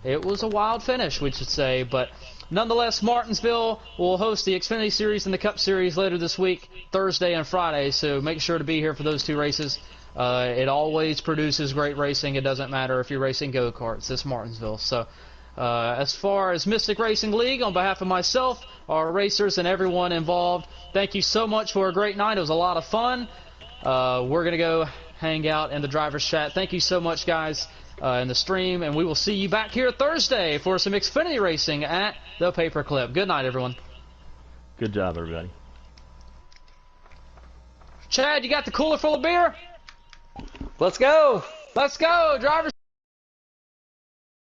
it was a wild finish, we should say, but nonetheless, Martinsville will host the Xfinity Series and the Cup Series later this week, Thursday and Friday, so make sure to be here for those 2 races. It always produces great racing. It doesn't matter if you're racing go-karts. It's Martinsville. So as far as Mystic Racing League, on behalf of myself, our racers, and everyone involved, thank you so much for a great night. It was a lot of fun. We're going to go hang out in the driver's chat. Thank you so much, guys, in the stream, and we will see you back here Thursday for some Xfinity racing at the Paperclip. Good night, everyone. Good job, everybody. Chad, you got the cooler full of beer? Let's go. Let's go, drivers.